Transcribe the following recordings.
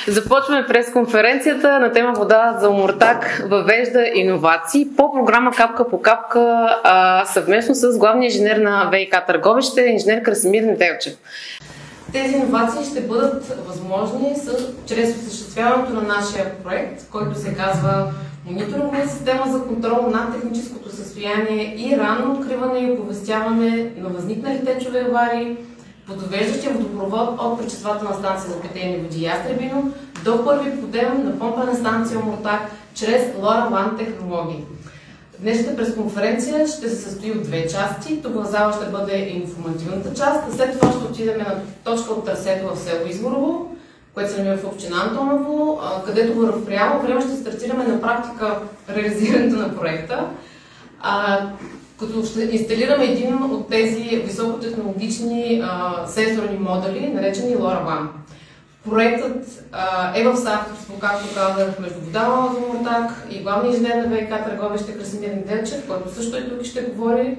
Започваме пресконференцията на тема Вода за Омуртаг въвежда иновации по програма Капка по капка съвместно с главния инженер на ВиК Търговище, инженер Красимир Неделчев. Тези иновации ще бъдат възможни чрез осъществяването на нашия проект, който се казва Мониторингова система за контрол над техническото състояние и ранно откриване и оповестяване на възникнали течове аварии по довеждащия водопровод от пречиствателна станция за питейни води Ястребино до първи подем на помпена станция Омуртаг чрез LoRaWAN технологии. Днешната пресконференция ще се състои от две части. Тук в зала ще бъде информативната част, а след това ще отидем на точка от трасето в село Изворово, което се намира в община Антоново, където в реално време ще стартираме на практика реализирането на проекта, като ще инсталираме един от тези високотехнологични сенсорни модули, наречени LoRaWAN. Проектът е в съавторство, както казах, между Вода за Омуртаг и главния инженер на ВиК Търговище Красимир Неделчев, който също е тук и ще говори.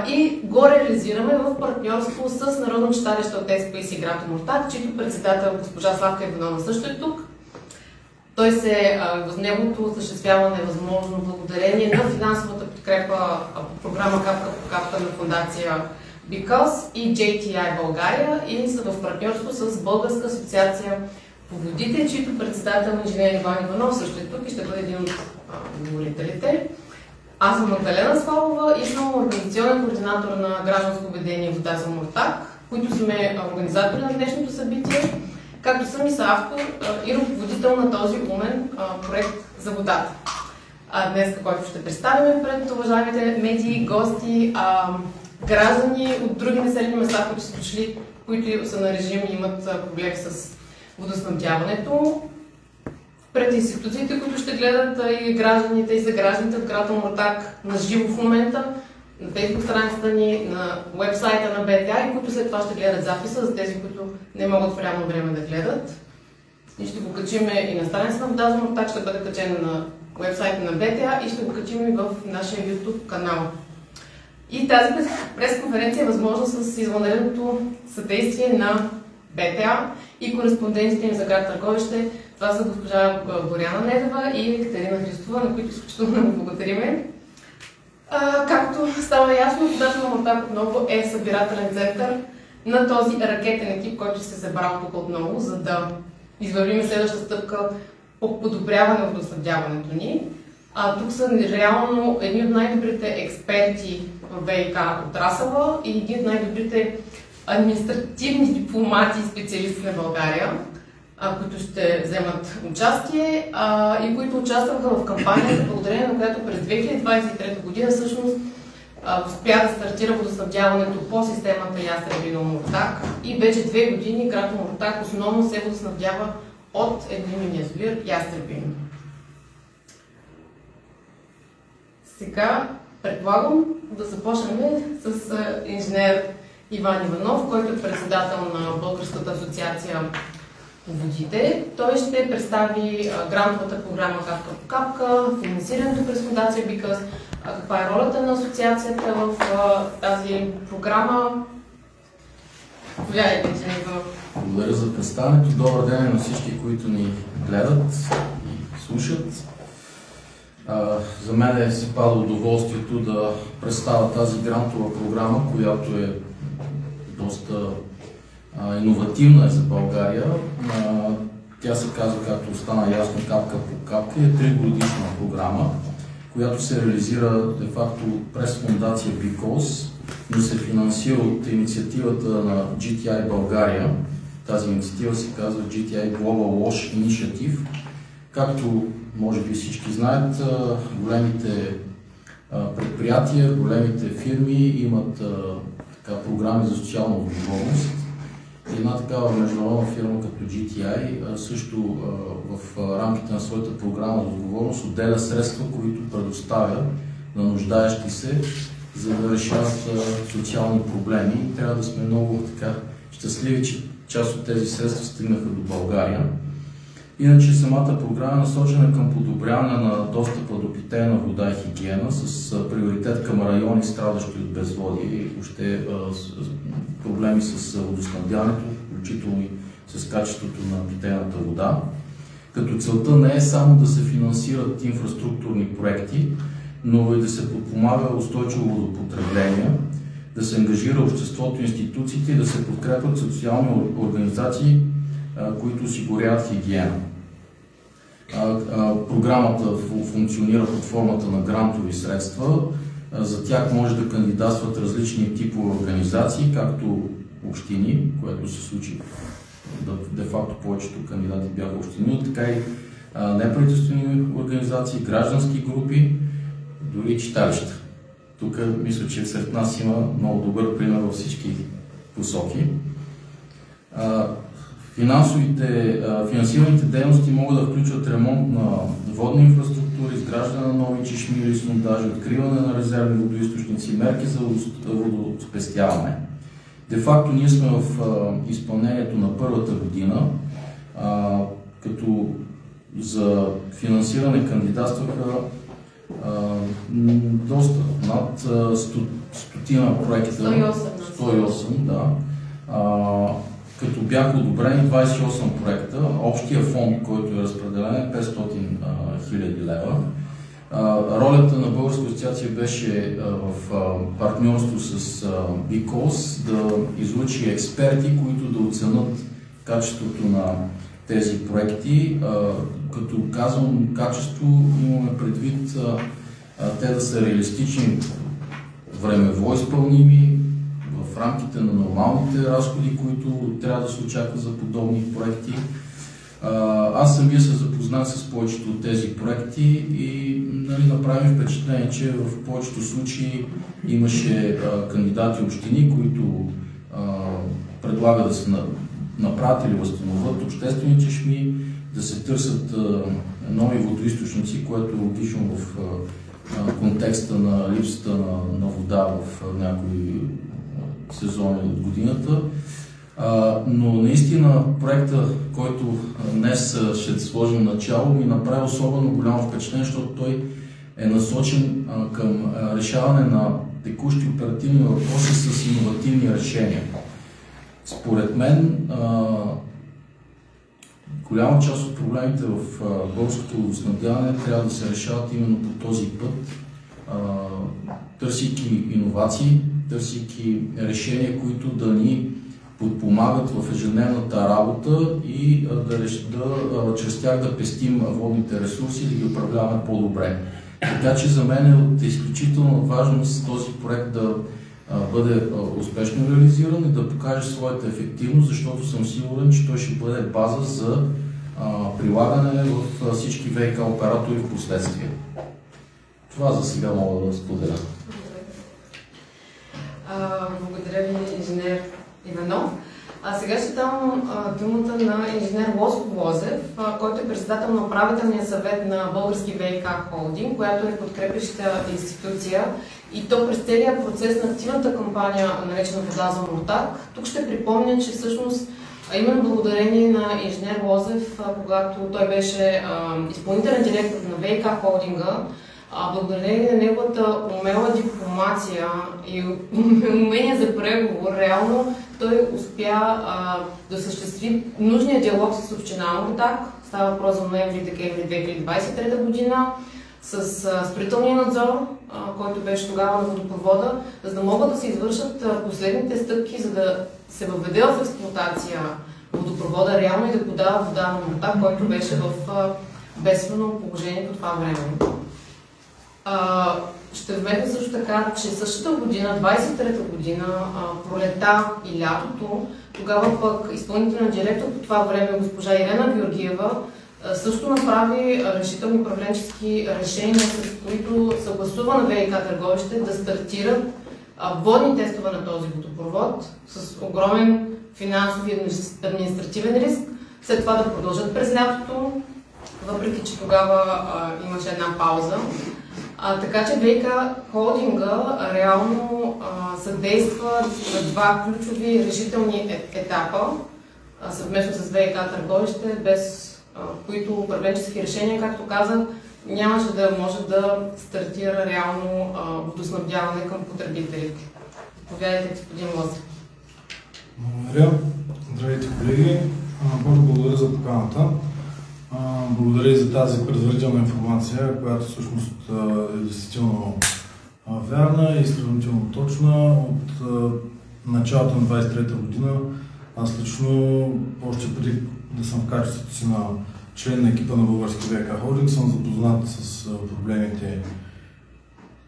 И го реализираме в партньорство с Народно читалище от СПИС град Омуртаг, чието председател госпожа Славка Иванова също е тук. Неговото осъществяване е възможно благодарение на финансовата подкрепа по програма Капка по капка на фондация Because и JTI България и са в партньорство с Българска асоциация по водите, чието председател инженер Иван Иванов също е тук и ще бъде един от говорителите. Аз съм Магдалена Славова и съм организационен координатор на гражданско обединение Вода за Омуртаг, които сме организатори на днешното събитие, както съм и съавтор и ръководител на този умен проект за водата. Днес, който ще представим пред уважаемите медии, гости, граждани от други населени места, които са дошли, които са на режим и имат проблеми с водоснабдяването. Пред институциите, които ще гледат и гражданите, и за гражданите от град Омуртаг на живо в момента, на фейсбук страницата ни, на уебсайта на БТА и които след това ще гледат записа за тези, които не могат в реално време да гледат. И ще го качим и на страницата на Вода за Омуртаг, ще бъде качен на уебсайта на БТА и ще го качим и в нашия YouTube канал. И тази пресконференция е възможна с извънредното съдействие на БТА и кореспондентите им за град Търговище. Това са госпожа Боряна Недева и Екатерина Христова, на които изключително много благодариме. Както става ясно, Вода за Омуртаг отново е събирателен център на този ракетен екип, който се събрал тук отново, за да извървим следващата стъпка по подобряване на водоснабдяването ни. Тук са реално едни от най-добрите експерти в ВиК отрасъла и едни от най-добрите административни дипломати и специалисти на България, които ще вземат участие и които участваха в кампанията, благодарение на която през 2023 година всъщност успя да стартира водоснабдяването по системата Ястребино Омуртаг и вече 2 години град Омуртаг основно се водоснабдява от едноименния язовир Ястребино. Сега предполагам да започнем с инженер Иван Иванов, който е председател на Българската асоциация по водите. Той ще представи грантовата програма Капка по капка, финансирането през фондация Because, каква е ролята на асоциацията в тази програма. Благодаря за представянето. Добър ден на всички, които ни гледат и слушат. За мен се пада удоволствието да представя тази грантова програма, която е доста иновативна за България. Тя се казва, както стана ясно, Капка по капка, е 3-годишна програма, която се реализира де-факто през фондация Because, но се финансира от инициативата на JTI България. Тази инициатива се казва JTI Global Wash Initiative. Както може би всички знаят, големите предприятия, големите фирми имат програми за социална отговорност. Една такава международна фирма като GTI също в рамките на своята програма за отговорност отделя средства, които предоставя на нуждаещи се, за да решават социални проблеми. Трябва да сме много щастливи, че част от тези средства стигнаха до България. Иначе самата програма е насочена към подобряване на достъпа до питейна вода и хигиена с приоритет към райони, страдащи от безводие и въобще проблеми с водоснабдяването, включително и с с качеството на питейната вода, като целта не е само да се финансират инфраструктурни проекти, но и да се подпомага устойчиво водопотребление, да се ангажира обществото, институциите и да се подкрепят социални организации, които осигуряват хигиена. Програмата функционира под формата на грантови средства. За тях може да кандидатстват различни типове организации, както общини, което се случи. Де-факто повечето кандидати бяха общини, но така и неправителствени организации, граждански групи, дори читалища. Тук мисля, че сред нас има много добър пример във всички посоки. Финансираните дейности могат да включват ремонт на водни инфраструктури, изграждане на нови чешми или сондажи, откриване на резервни водоизточници, мерки за водоспестяване. Де-факто ние сме в изпълнението на първата година, като за финансиране кандидатстваха доста, над 100 проекта. 108, да. Като бяха одобрени 28 проекта, общия фонд, който е разпределен е 500 000 лева. Ролята на Българска асоциация беше в партньорство с BICOS да излучи експерти, които да оценят качеството на тези проекти. Като казвам качество, имаме предвид те да са реалистични, времево изпълними, в рамките на нормалните разходи, които трябва да се очакват за подобни проекти. Аз самия се запознах с повечето от тези проекти и направим впечатление, че в повечето случаи имаше кандидати общини, които предлагат да се направят или възстановят обществени чешми, да се търсят нови водоизточници, което е логично в контекста на липсата на вода в някои сезони от годината. Но наистина проекта, който днес ще сложим начало, ми направи особено голямо впечатление, защото той е насочен към решаване на текущи оперативни въпроси с иновативни решения. Според мен, голяма част от проблемите в българското водоснабдяване трябва да се решават именно по този път, търсейки иновации, търсейки решения, които да ни подпомагат в ежедневната работа и чрез тях да пестим водните ресурси и да ги управляваме по-добре. Така че за мен е от изключителна важност този проект да бъде успешно реализиран и да покаже своята ефективност, защото съм сигурен, че той ще бъде база за прилагане в всички ВиК оператори в последствие. Това за сега мога да споделя. Благодаря ви, инженер Иванов. Сега ще дам думата на инженер Лоско Лозев, който е председател на управителния съвет на Български ВиК холдинг, която е подкрепяща институция и то през целия процес на активната кампания, наречена Вода за Омуртаг. Тук ще припомня, че всъщност именно благодарение на инженер Лозев, когато той беше изпълнителен директор на ВиК холдинга, благодарение на неговата умела дипломация и умения за преговор, реално той успя да осъществи нужния диалог с община Омуртаг. Става въпрос за ноември-декември 2023 година, с строителния надзор, който беше тогава на водопровода, за да могат да се извършат последните стъпки, за да се въведе в експлоатация водопровода реално и да подава вода на Омуртаг, който беше в бедствено положение по това време. Ще вметна също така, че същата година, 23-та година, пролета и лятото, тогава пък изпълнителният директор по това време, госпожа Ирена Георгиева, също направи решителни управленчески решения, с които съгласува на ВиК Търговище да стартират водни тестове на този водопровод с огромен финансов и административен риск, след това да продължат през лятото, въпреки че тогава имаше една пауза. Така че ВиК холдинга реално съдейства на два ключови решителни етапа съвместно с ВиК Търговище, без които управленчески решения, както казах, нямаше да може да стартира реално водоснабдяване към потребителите. Заповядайте, господин Лозев. Благодаря. Здравейте, колеги. Първо благодаря за поканата. Благодаря и за тази предварителна информация, която всъщност е действително вярна и сравнително точна. От началото на 23-та година аз лично, още преди да съм в качеството си на член на екипа на Български ВиК Холдинг, съм запознат с проблемите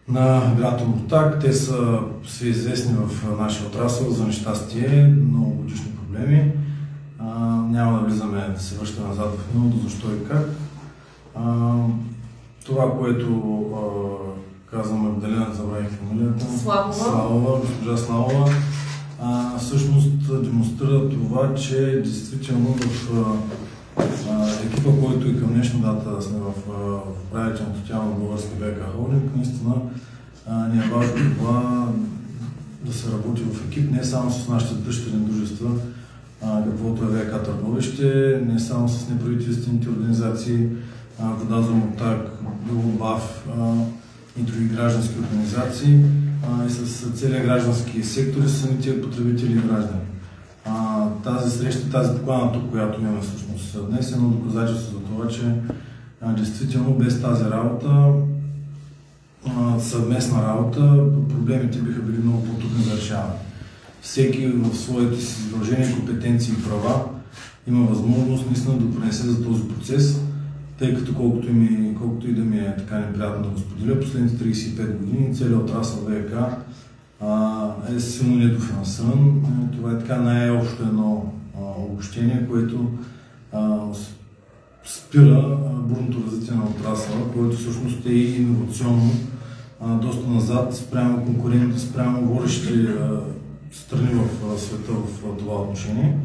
на град Омуртаг. Те са известни в нашия отрасъл, за нещастие, много годишни проблеми. Няма да влизаме да се връщаме назад в миналото, защо и как. Това, което каза Магдалена, забравих фамилията. Славова, госпожа Славова, всъщност демонстрира това, че действително в екипа, който и към днешна дата сме в управителното тяло на Български ВиК Холдинг, наистина ни е важно това да се работи в екип, не само с нашите дъщерни дружества, каквото е ВиК Търговище, не само с неправителствените организации, Вода за Омуртаг, БАВ и други граждански организации, и с целия граждански сектор и с самите потребители и граждани. Тази среща, тази покана тук, която имаме всъщност днес, е едно доказателство за това, че действително без тази работа, съвместна работа, проблемите биха били много по-трудни за решаване. Всеки в своите си задължения, компетенции и права има възможност наистина да допринесе за този процес, тъй като колкото и да ми е така неприятно да го споделя, последните 35 години целият отрасъл ВиК е силно недофинансиран. Това е така най-общо едно обобщение, което спира бурното развитие на отрасъла, който всъщност е и иновационно доста назад спрямо конкурентите, спрямо водещи страни в света в това отношение.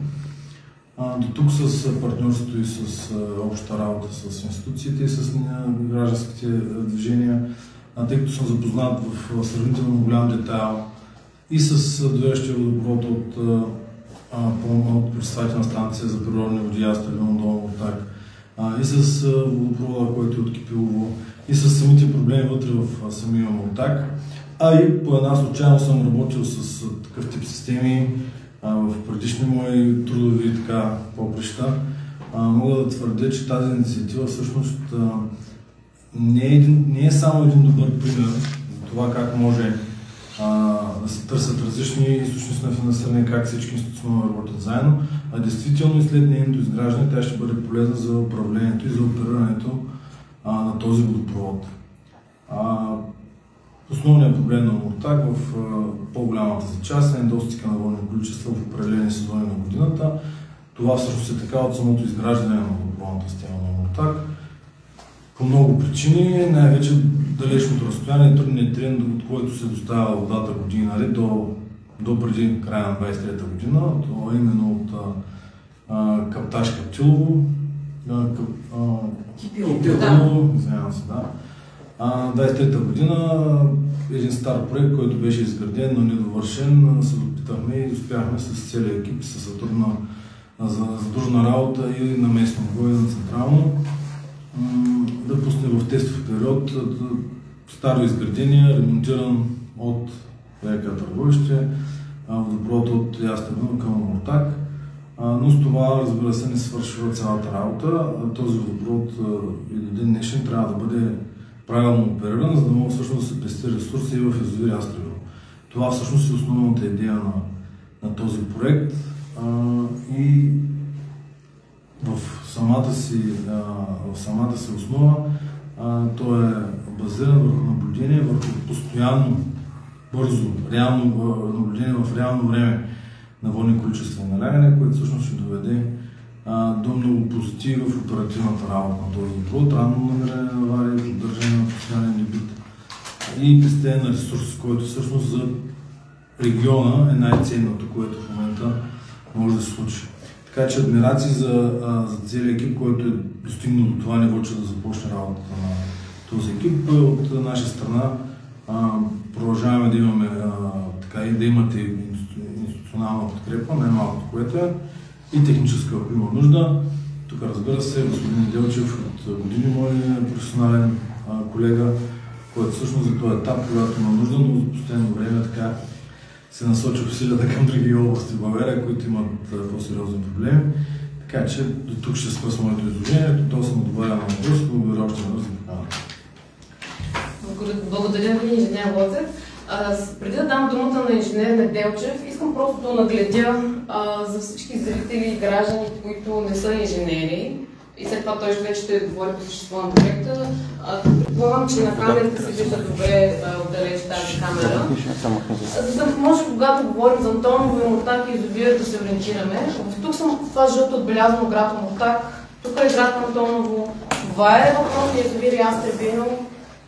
До тук с партньорството и с общата работа с институциите и с гражданските движения, тъй като съм запознат в сравнително голям детайл и с довеждащия водопровод от пречиствателна станция за природни води Асталино до Омуртаг, и с водопровода, който е от Кипилово, и с самите проблеми вътре в самия Омуртаг. И по една случайно съм работил с такъв тип системи в предишни мои трудови поприща. Мога да твърдя, че тази инициатива всъщност не е само един добър пример за това как може да се търсят различни източници на финансиране, как всички институционно работят заедно, а действително и след нейното изграждане тя ще бъде полезна за управлението и за оперирането на този водопровод. Основният проблем на Омуртаг в по-голямата си част е недостига на водни количества в определени сезони на годината. Това всъщност е така от самото изграждане на водопроводната система на Омуртаг. По много причини, най-вече далечното разстояние, трудният тренд, от който се доставя водата години наред до преди края на 23-та година, това е именно от Каптаж Каптилово, Кипилово, извинявам се, да. 23-та година един стар проект, който беше изграден, но недовършен, се допитахме и успяхме с целия екип, с задружна работа и на местно ниво, и на централно, да пусне в тестов период старо изградение, ремонтиран от ВиК Търговище, водопровод от Асталино към Омуртаг. Но с това, разбира се, не свършва цялата работа. Този водопровод и до ден днешен трябва да бъде правилно опериран, за да може всъщност да се пести ресурси и в язовир Асталино. Това всъщност е основната идея на този проект. И в самата си основа той е базиран върху наблюдение, върху постоянно, бързо, реално наблюдение в реално време на водни количества и налягане, което всъщност ще доведе до много позитиви в оперативната работа на този водопровод, ранно намиране на аварии, поддържане на постоянен дебит и пестене на ресурс, който всъщност за региона е най-ценното, което в момента може да се случи. Така че адмирации за целият екип, който е достигнал до това ниво, че да започне работата на този екип. От наша страна продължаваме да имаме и да имате институционална подкрепа, най-малкото което е, и техническа, ако има нужда. Тук, разбира се, господин Делчев от години мой професионален колега, който всъщност за този етап, когато има нужда, но за последно време така се насочи усилията към други области в България, които имат по-сериозни проблеми. Така че до тук ще спъсна моето изложение, то съм отговарял на въпрос, благодаря още веднъж за поканата. Благодаря ви, инженер Лозев. Преди да дам думата на инженер Неделчев, искам просто да нагледя за всички зрители и граждани, които не са инженери. И след това той вече ще говори по същество на проекта. Предполагам, че на камерата се вижда добре отдалеч тази камера. За да може, когато говорим за Антоново и Омуртаг и язовир, да се ориентираме. Тук съм това жълто отбелязано град Омуртаг, тук е град Антоново, това е въпросният язовир Ястребино,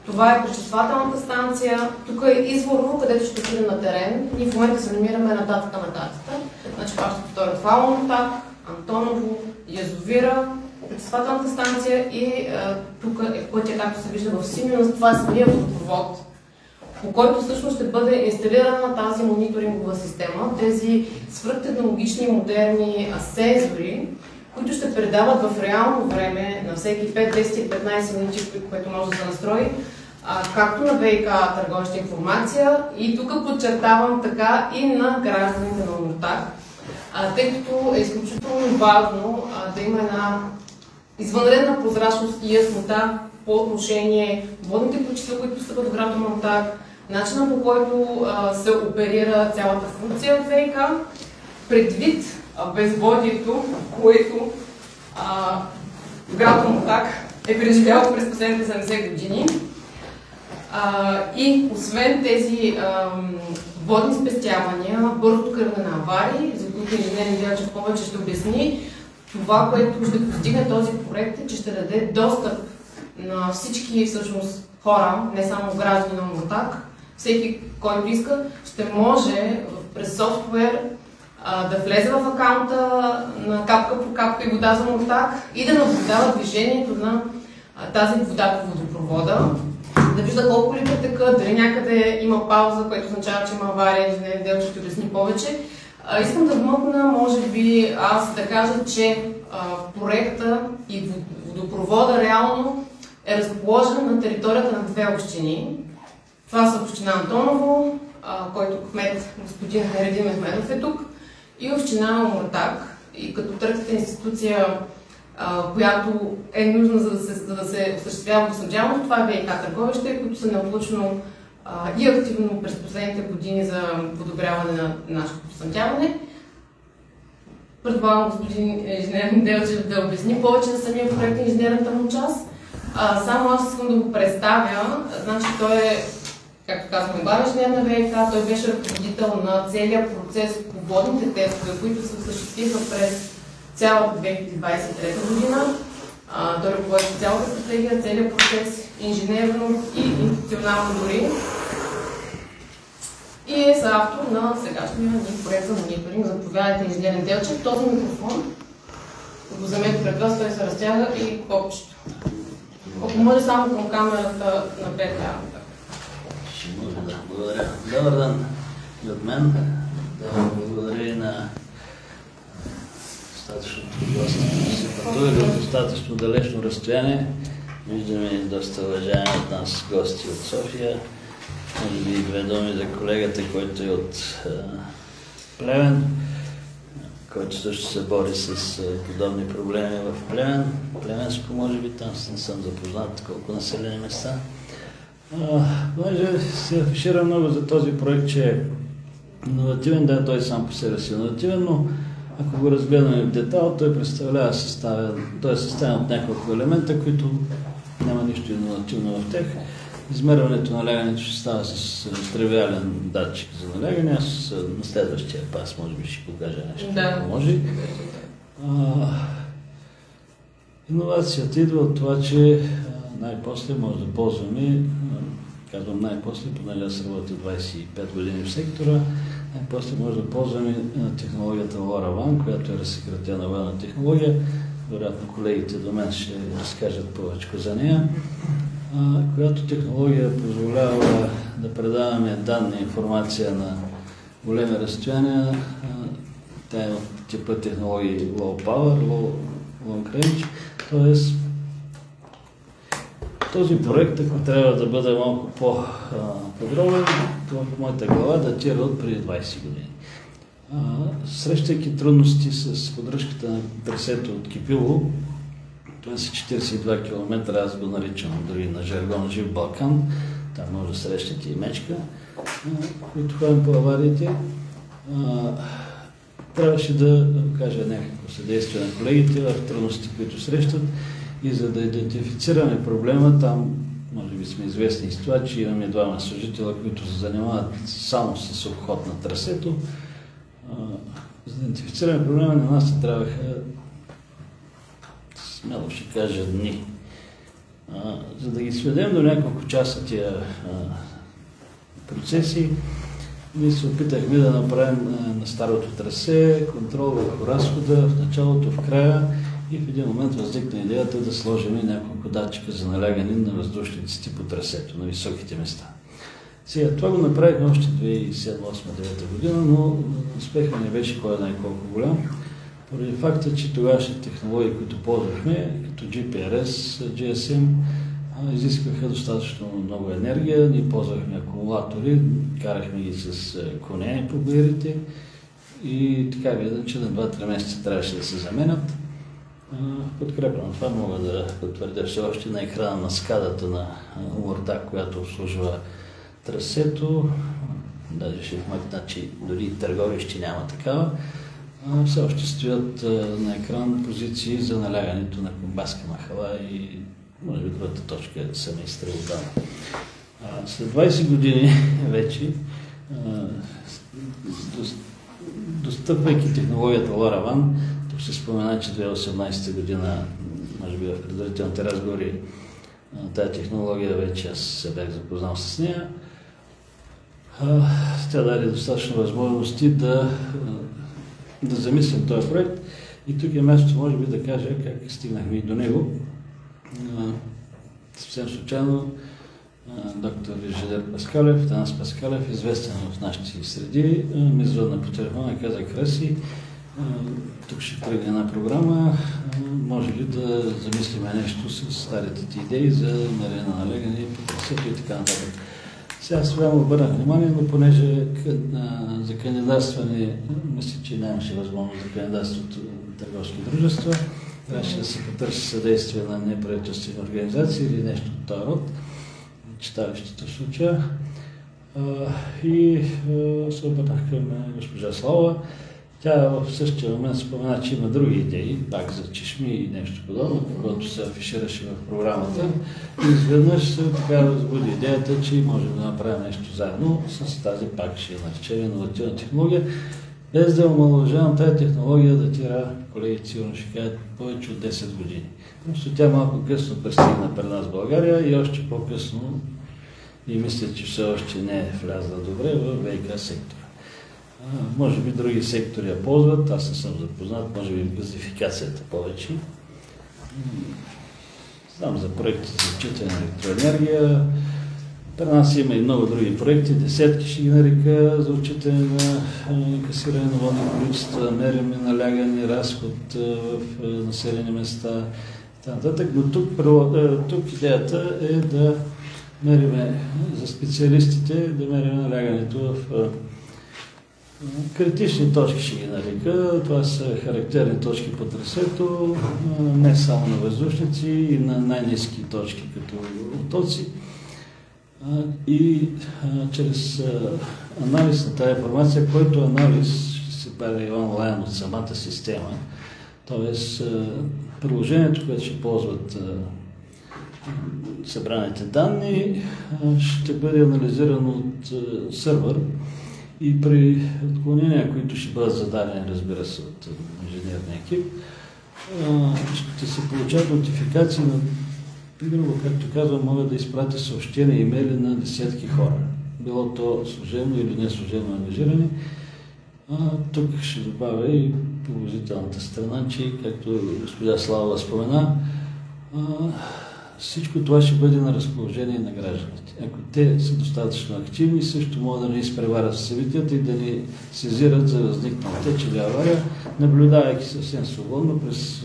това е пречиствателната станция, тук е Изворно, където ще отидем на терен. Ние в момента се намираме на датата на картата. Значи пак ще повторя, това е Омуртаг, Антоново, язовира, пречиствателната станция и тук е пътя, както се вижда в синьо, това е самия водопровод, по който всъщност ще бъде инсталирана тази мониторингова система, тези свръхтехнологични модерни сензори, които ще предават в реално време на всеки 5, 10 или 15 минути, което може да се настрои, както на ВиК търговища информация и тук подчертавам така и на гражданите на Омуртаг, тъй като е изключително важно да има една извънредна прозрачност и яснота по отношение водните количества, които постъпват в град Омуртаг, начина по който се оперира цялата функция от ВиК, предвид безводието, което град Омуртаг е преживял през последните 70 години. И освен тези водни спестявания, бързото кърване на аварии, за които инженер Неделчев повече ще обясни, това, което ще постигне този проект е, че ще даде достъп на всички всъщност хора, не само граждани на Омуртаг, всеки, който иска, ще може през софтуер да влезе в акаунта на капка по капка и вода за Омуртаг и да наблюдава движението на тази вода по водопровода, да вижда колко литра текат, дали някъде има пауза, което означава, че има авария, инженер Неделчев ще обясни повече. Искам да вмъкна, може би, аз да кажа, че проекта и водопровода реално е разположен на територията на две общини. Това са община Антоново, който кмет господин Ередин Мехмедов е тук, и община Омуртаг. И като третата институция, която е нужна за да се осъществява водоснабдяването, това е ВиК търговище, които са неотлучно и активно през последните години за подобряване на нашето водоснабдяване. Предполагам господин инженер Неделчев да обясни повече за самия проект и инженерната му част. Само аз искам да го представя. Значи той е, както казваме, главен инженер на ВиК, той беше ръководител на целия процес по водните тестове, които се осъществиха през цялата 2023 година. Той ръководи цялата стратегия, целият процес, инженерно и институционално дори. И е съавтор на сегашния ни проект за мониторинг. Заповядайте, инженер Неделчев. Този микрофон, го вземете пред вас, той се разтяга и копчето. Ако може само към камерата напред лявата. Ще може, да. Благодаря. Добър ден и от мен. Благодаря и на достатъчното гости, които се пътували от достатъчно далечно разстояние. Виждаме доста уважаеми от нас гости от София. Може би две думи за колегата, който е от Плевен, който също се бори с подобни проблеми в Плевен. Плевенско, може би, там не съм запознат колко населени места. Може се афишира много за този проект, че е иновативен, да, той сам по себе си иновативен, но ако го разгледаме в детал, той представлява той е съставен от няколко елемента, които няма нищо иновативно в тях. Измерването на налягането ще става с тривиален датчик за налягане. Аз на следващия пас може би ще покажа нещо, ако може. Иновацията идва от това, че най-после може да ползваме, казвам най-после, понеже аз работя 25 години в сектора, най-после може да ползваме технологията LoRaWAN, която е разсекретена военна технология. Вероятно колегите до мен ще разкажат повече за нея, която технология позволява да предаваме данни и информация на големи разстояния. Тя е от типа технологии Low Power, Long Range, т.е. този проект, ако трябва да бъде малко по-подробен, в моята глава датира от преди 20 години. Срещайки трудности с поддръжката на трасето от Кипило, това са 42 км, аз го наричам дори на жаргон Жив Балкан, там може да срещате и Мечка, които ходим по авариите. Трябваше да кажа някакво съдействие на колегите в трудности, които срещат, и за да идентифицираме проблема, там може би сме известни с това, че имаме двама служителя, които се занимават само с обход на трасето. За да идентифицираме проблема, на нас се трябваха, смело ще кажа, дни. За да ги сведем до няколко часа тия процеси, ние се опитахме да направим на старото трасе контрол върху разхода в началото, в края, и в един момент възникна идеята да сложим няколко датчика за налягане на въздушниците по трасето, на високите места. Сега, това го направихме още 2007-2008-2009 година, но успехът не беше кой знае колко голям, поради факта, че тогавашните технологии, които ползвахме, като GPRS, GSM, изискваха достатъчно много енергия. Ние ползвахме акумулатори, карахме ги с коне по бирите и така видно, че на 2-3 месеца трябваше да се заменят. В подкрепа на това мога да потвърдя все още на екрана на скадата на Умуртаг, която обслужва трасето. Даже ще вмъкна, че дори Търговище няма такава. Все още стоят на екран позиции за налягането на Комбаска махала и може би другата точка е семейство Отдана. След 20 години вече, достъпвайки технологията LoRaWAN, тук се спомена, че 2018 година, може би в предварителните разговори, тая технология вече аз се бях запознал с нея. Тя даде достатъчно възможности да замислим този проект. И тук е място, може би, да кажа как стигнахме и до него. Съвсем случайно доктор инженер Паскалев, Танас Паскалев, известен в нашите среди, ми звъдна по телефона и каза: Краси, тук ще тръгне една програма, може ли да замислиме нещо с старите ти идеи за налягане по трасето и така нататък. Сега с време обърнах внимание, но понеже за кандидатстване, мисля, че нямаше възможност за кандидатството на търговски дружества, трябваше да се потърси съдействие на неправителствени организации или нещо от този род, читалището в случая. И се обърнах към госпожа Слава. Тя в същия момент спомена, че има други идеи, пак за чешми и нещо подобно, когато се афишираше в програмата. И изведнъж се така разбуди идеята, че можем да направим нещо заедно с тази, пак ще наречем, иновативна технология. Без да омаловажавам, тази технология датира, колегите сигурно ще кажат, повече от 10 години. Просто тя малко късно пристигна пред нас в България и още по-късно, и мисля, че все още не е влязла добре в ВиК сектора. Може би други сектори я ползват, аз не съм запознат, може би газификацията повече. Знам за проекти за отчитане на електроенергия. При нас има и много други проекти, десетки ще ги нарека, за отчитане на инкасиране на водни количества, мерене, налягане, разход в населени места и т.н. Но тук идеята е да мериме за специалистите, да мериме налягането в критични точки, ще ги нарека. Това са характерни точки по трасето, не само на въздушници, и на най-низки точки, като оттоци. И чрез анализ на тази информация, който анализ ще се прави онлайн от самата система, т.е. приложението, което ще ползват събраните данни, ще бъде анализирано от сървър и при отклонения, които ще бъдат зададени, разбира се, от инженерния екип, ще се получат нотификации на, примерно, както казвам, могат да изпратя съобщения и имейли на десетки хора. Било то служебно или не служебно ангажирани. Тук ще добавя и положителната страна, че, както госпожа Слава спомена, всичко това ще бъде на разположение на гражданите. Ако те са достатъчно активни, също могат да ни изпреварят в събитията и да ни сезират за възникнал теч или авария, наблюдавайки съвсем свободно през,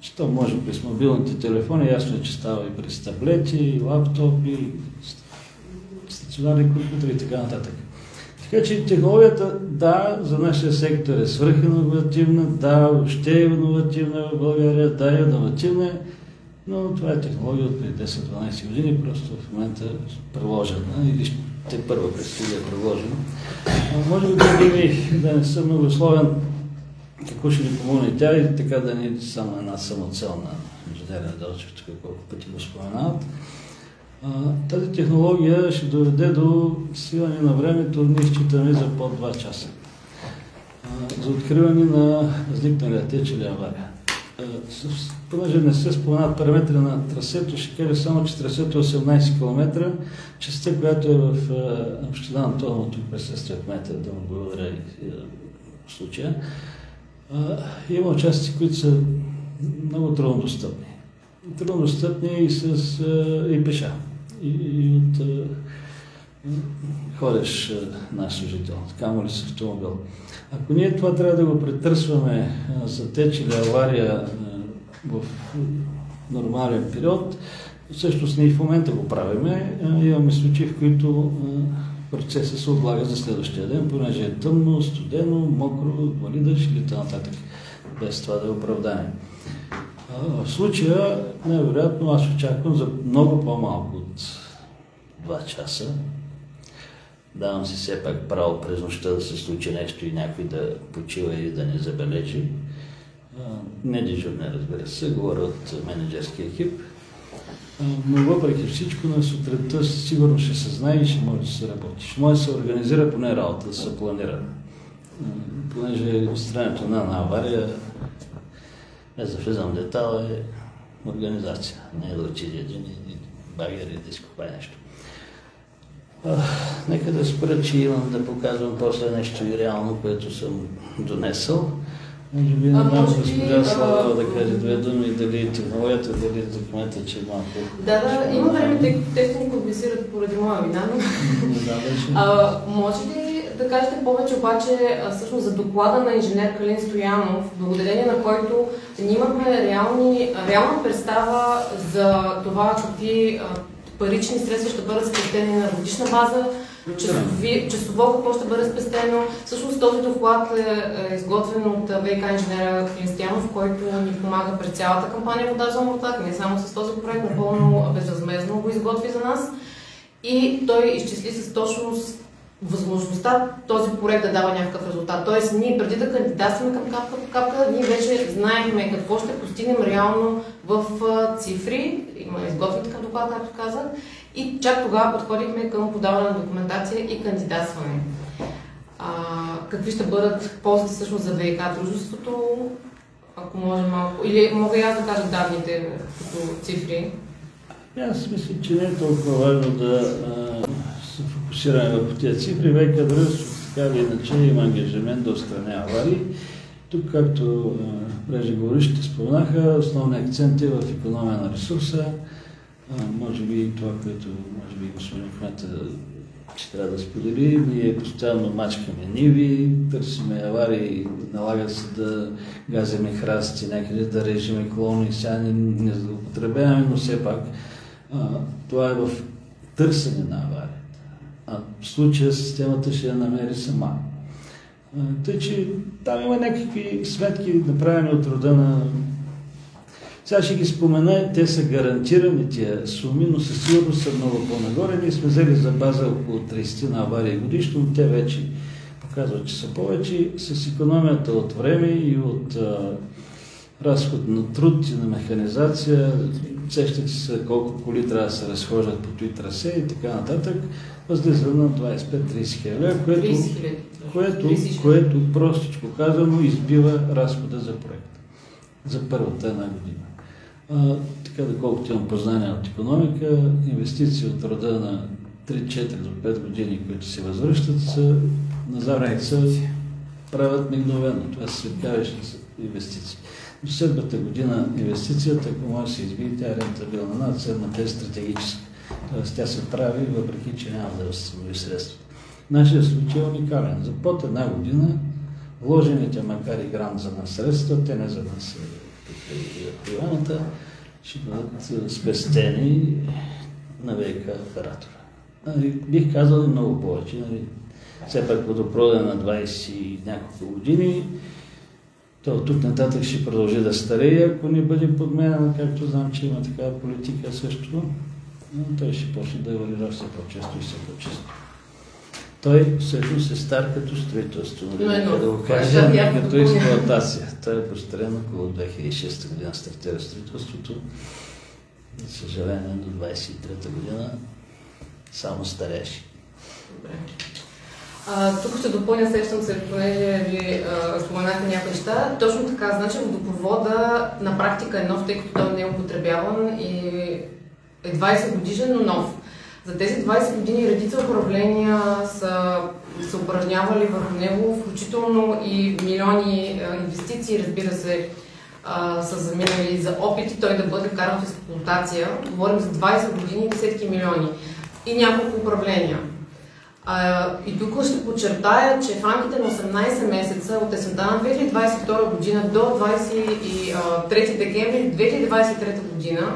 че то може през мобилните телефони, ясно е, че става и през таблети, лаптопи, стационарни компютри и така нататък. Така че технологията, да, за нашия сектор е свръхиновативна, да, въобще е иновативна в България, да, е иновативна, но това е технология от преди 10-12 години, просто в момента е приложена или те първа предстои да е приложена. Може би да не съм много условен какво ще ни помогне тя и така да не е само една самоцел на инженерния Делчев, тук колко пъти го споменават. Тази технология ще доведе до свиване на времето, ние считаме за под 2 часа. За откриване на възникналия теч или авария. Понеже не се споменават параметри на трасето, ще кажа само, че трасето е 18 км, частта, която е в община Антоново, тук присъствие в метра, да му благодаря в случая. Има участъци, които са много труднодостъпни. Труднодостъпни и пеша. И от ходиш наш служител, камо ли с автомобил. Ако ние това трябва да го претърсваме за теч или авария в нормален период, всъщност ние в момента го правиме. Имаме случаи, в които процесът се отлага за следващия ден, понеже е тъмно, студено, мокро, вали дъжд или т.н. без това да е оправдание. В случая, най-вероятно, аз очаквам за много по-малко от 2 часа. Давам си все пак право през нощта да се случи нещо и някой да почива или да не забележи. Не дежурне, разбира се, говоря от менеджерския екип. Но въпреки всичко, на сутринта сигурно ще се знае и ще може да се работи. Ще може да се организира поне работа, да се планира. Понеже отстранението на авария, без да влизам в детала, е организация. Не е да отиде един багер и да изкопае нещо. Нека да спра, че имам да показвам после нещо и реално, което съм донесъл. Може би не знам госпожа Слава да каже 2 думи, дали технологията, дали документа, че е малко... Да, има време, тъй като те ни комплицират поради моя вина, но... Може ли да кажете повече обаче всъщност за доклада на инженер Калин Стоянов, благодарение на който ние имахме реална представа за това какви парични средства ще бъдат спестени на годишна база, часово какво ще бъде спестено. Всъщност този доклад е изготвен от ВиК инженера Калин Стоянов, който ни помага през цялата кампания Вода за Омуртаг, не само с този проект, напълно безвъзмездно го изготви за нас. И той изчисли с точност възможността този проект да дава някакъв резултат. Тоест, ние преди да кандидатстваме към капка по капка, ние вече знаехме какво ще постигнем реално в цифри. Има изготвен такъв доклад, както казах. И чак тогава подходихме към подаване на документация и кандидатстване. Какви ще бъдат ползите всъщност за ВиК дружеството, ако може малко. Или мога и аз да кажа данните като цифри? Аз мисля, че не е толкова важно да се фокусираме върху тези цифри. ВиК дружеството така или иначе има ангажимент да отстранява аварии. Тук, както преждеговорившите спомнаха, основният акцент е в икономия на ресурса. Може би това, което господин кмета ще трябва да сподели, ние постоянно мачкаме ниви, търсиме аварии, налага се да газиме храсти, някъде да режиме клони, сега не злоупотребяваме, но все пак това е в търсене на аварията. В случая системата ще я намери сама. Тъй, че там има някакви сметки, направени от рода на... Сега ще ги спомена, те са гарантирани тия суми, но със сигурност са много по-нагоре. Ние сме взели за база около 30 на аварии годишно, но те вече показват, че са повече. С икономията от време и от разход на труд и на механизация, сещате се колко коли трябва да се разхождат по този трасе и така нататък, възлиза на 25-30 хиляди, което простичко казано избива разхода за проекта за първата една година. Така, доколкото имам познание от икономика, инвестиции от рода на 3-4 до 5 години, които се възвръщат, са на Запад се правят мигновено. Това се светкаващи инвестиции. До следващата година инвестицията, ако може да се избие, тя е рентабилна. Над седмата е стратегическа. Тоест тя се прави, въпреки че няма да възстанови средства. Нашия случай е уникален. За под една година вложените, макар и грант за нас средства, те не за нас приемата, ще бъдат спестени на ВиК оператора. Бих казал и много повече. все пак водопровода на 20 и няколко години. То от тук нататък ще продължи да старее, ако не бъде подменена, както знам, че има такава политика също, но той ще почне да еволюира все по-често и все по-често. Той всъщност е стар като строителство, да го кажа, като експлоатация. Той е построен около 2006 година, стартира строителството. За съжаление, до 23-та година само стареше. Тук ще допълня, сещам се, понеже ви споменахте някои неща. Точно така, значи водопровода на практика е нов, тъй като той не е употребяван и е 20 годишен, но нов. За тези 20 години редица управления са упражнявали върху него, включително и милиони инвестиции, разбира се, са заминали за опити той да бъде вкаран в експлоатация. Говорим за 20 години и десетки милиони. И няколко управления. И тук ще подчертая, че в рамките на 18 месеца от есента на 2022 година до 23 декември 2023 година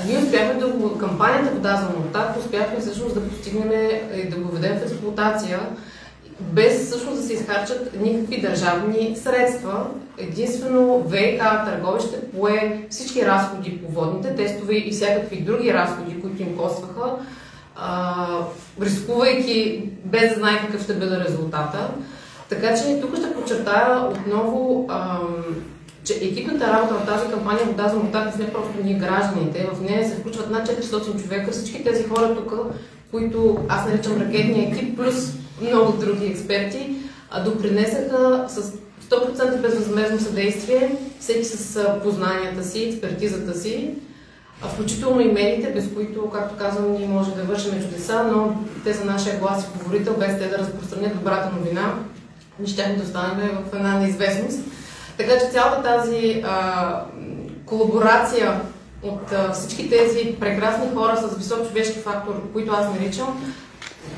ние успяхме кампанията Вода за Омуртаг успяхме всъщност да постигнем и да го введем в експлоатация, без всъщност да се изхарчат никакви държавни средства. Единствено ВиК Търговище пое всички разходи по водните тестове и всякакви други разходи, които им костваха, рискувайки без да знае какъв ще бъде резултата. Така че тук ще подчертая отново, че екипната работа в тази кампания Вода за Омуртаг не просто ние гражданите, в нея се включват над 400 човека, всички тези хора тук, които аз наричам ракетния екип, плюс много други експерти, допринесаха с 100% безвъзмездно съдействие, всеки с познанията си, експертизата си, включително и медиите, без които, както казвам, ние може да вършим чудеса, но те са нашия глас и говорител, без те да разпространят добрата новина, ние щяхме да останем в една неизвестност. Така че цялата тази колаборация от всички тези прекрасни хора с висок човешки фактор, които аз наричам,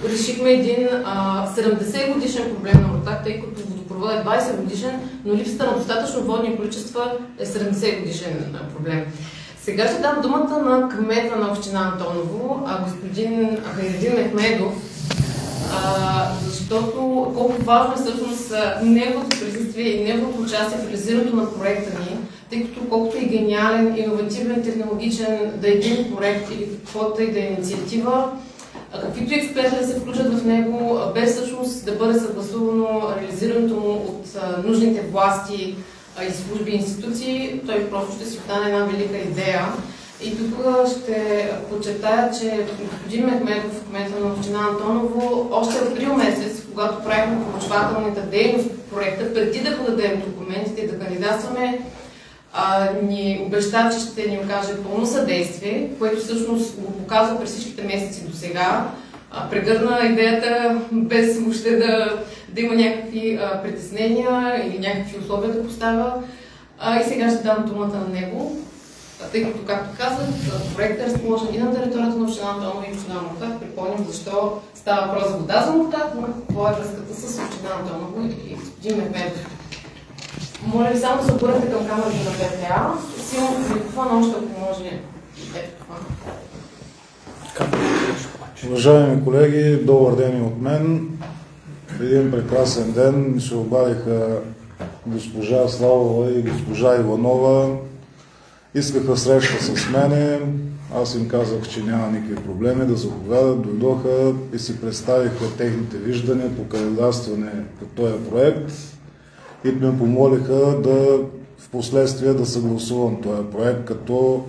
решихме един 70 годишен проблем на Омуртаг, тъй като водопроводът е 20 годишен, но липсата на достатъчно водни количества е 70 годишен проблем. Сега ще дам думата на кмета на община Антоново, господин Хайредин Мехмедов, защото колко важно е всъщност неговото присъствие и неговото участие в реализирането на проекта ни, тъй като колкото и гениален, иновативен, технологичен да е един проект или каквото и да е инициатива, каквито експерти да се включат в него, без всъщност да бъде съгласувано реализирането му от нужните власти и служби и институции, той просто ще си остане една велика идея. И тук ще подчертая, че господин Мехмедов, кмета на община Антоново, още в април месец, когато правихме проучвателната дейност по проекта, преди да подадем документите и да кандидатстваме, ни обеща, че ще ни окаже пълно съдействие, което всъщност го показва през всичките месеци до сега. Прегърна идеята без въобще да има някакви притеснения или някакви условия да поставя. И сега ще дам думата на него, тъй като, както казах, проектът е разположен и на територията на община Антоново и община Омуртаг. Припомням защо става въпрос за Вода за Омуртаг, но какво е връзката с община Антоново и господин Мехмедов. Моля ви само да се обърнете към камерата на ПТА. Силно микрофон още, ако може. Ето това. Уважаеми колеги, добър ден и от мен. В един прекрасен ден ми се обадиха госпожа Славова и госпожа Иванова. Искаха среща с мене. Аз им казах, че няма никакви проблеми да заповядат. Дойдоха и си представиха техните виждания по кандидатстване по този проект и ме помолиха в последствие да съгласувам този проект, като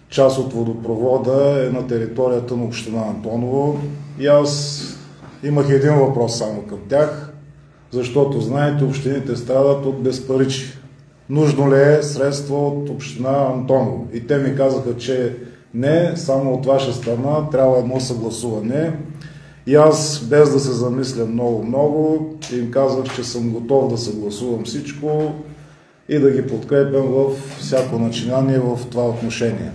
част от водопровода е на територията на община Антоново. И аз имах един въпрос само към тях, защото, знаете, общините страдат от безпаричи. Нужно ли е средство от община Антоново? И те ми казаха, че не, само от ваша страна трябва едно съгласуване. И аз, без да се замисля много, им казах, че съм готов да съгласувам всичко и да ги подкрепям във всяко начинание в това отношение.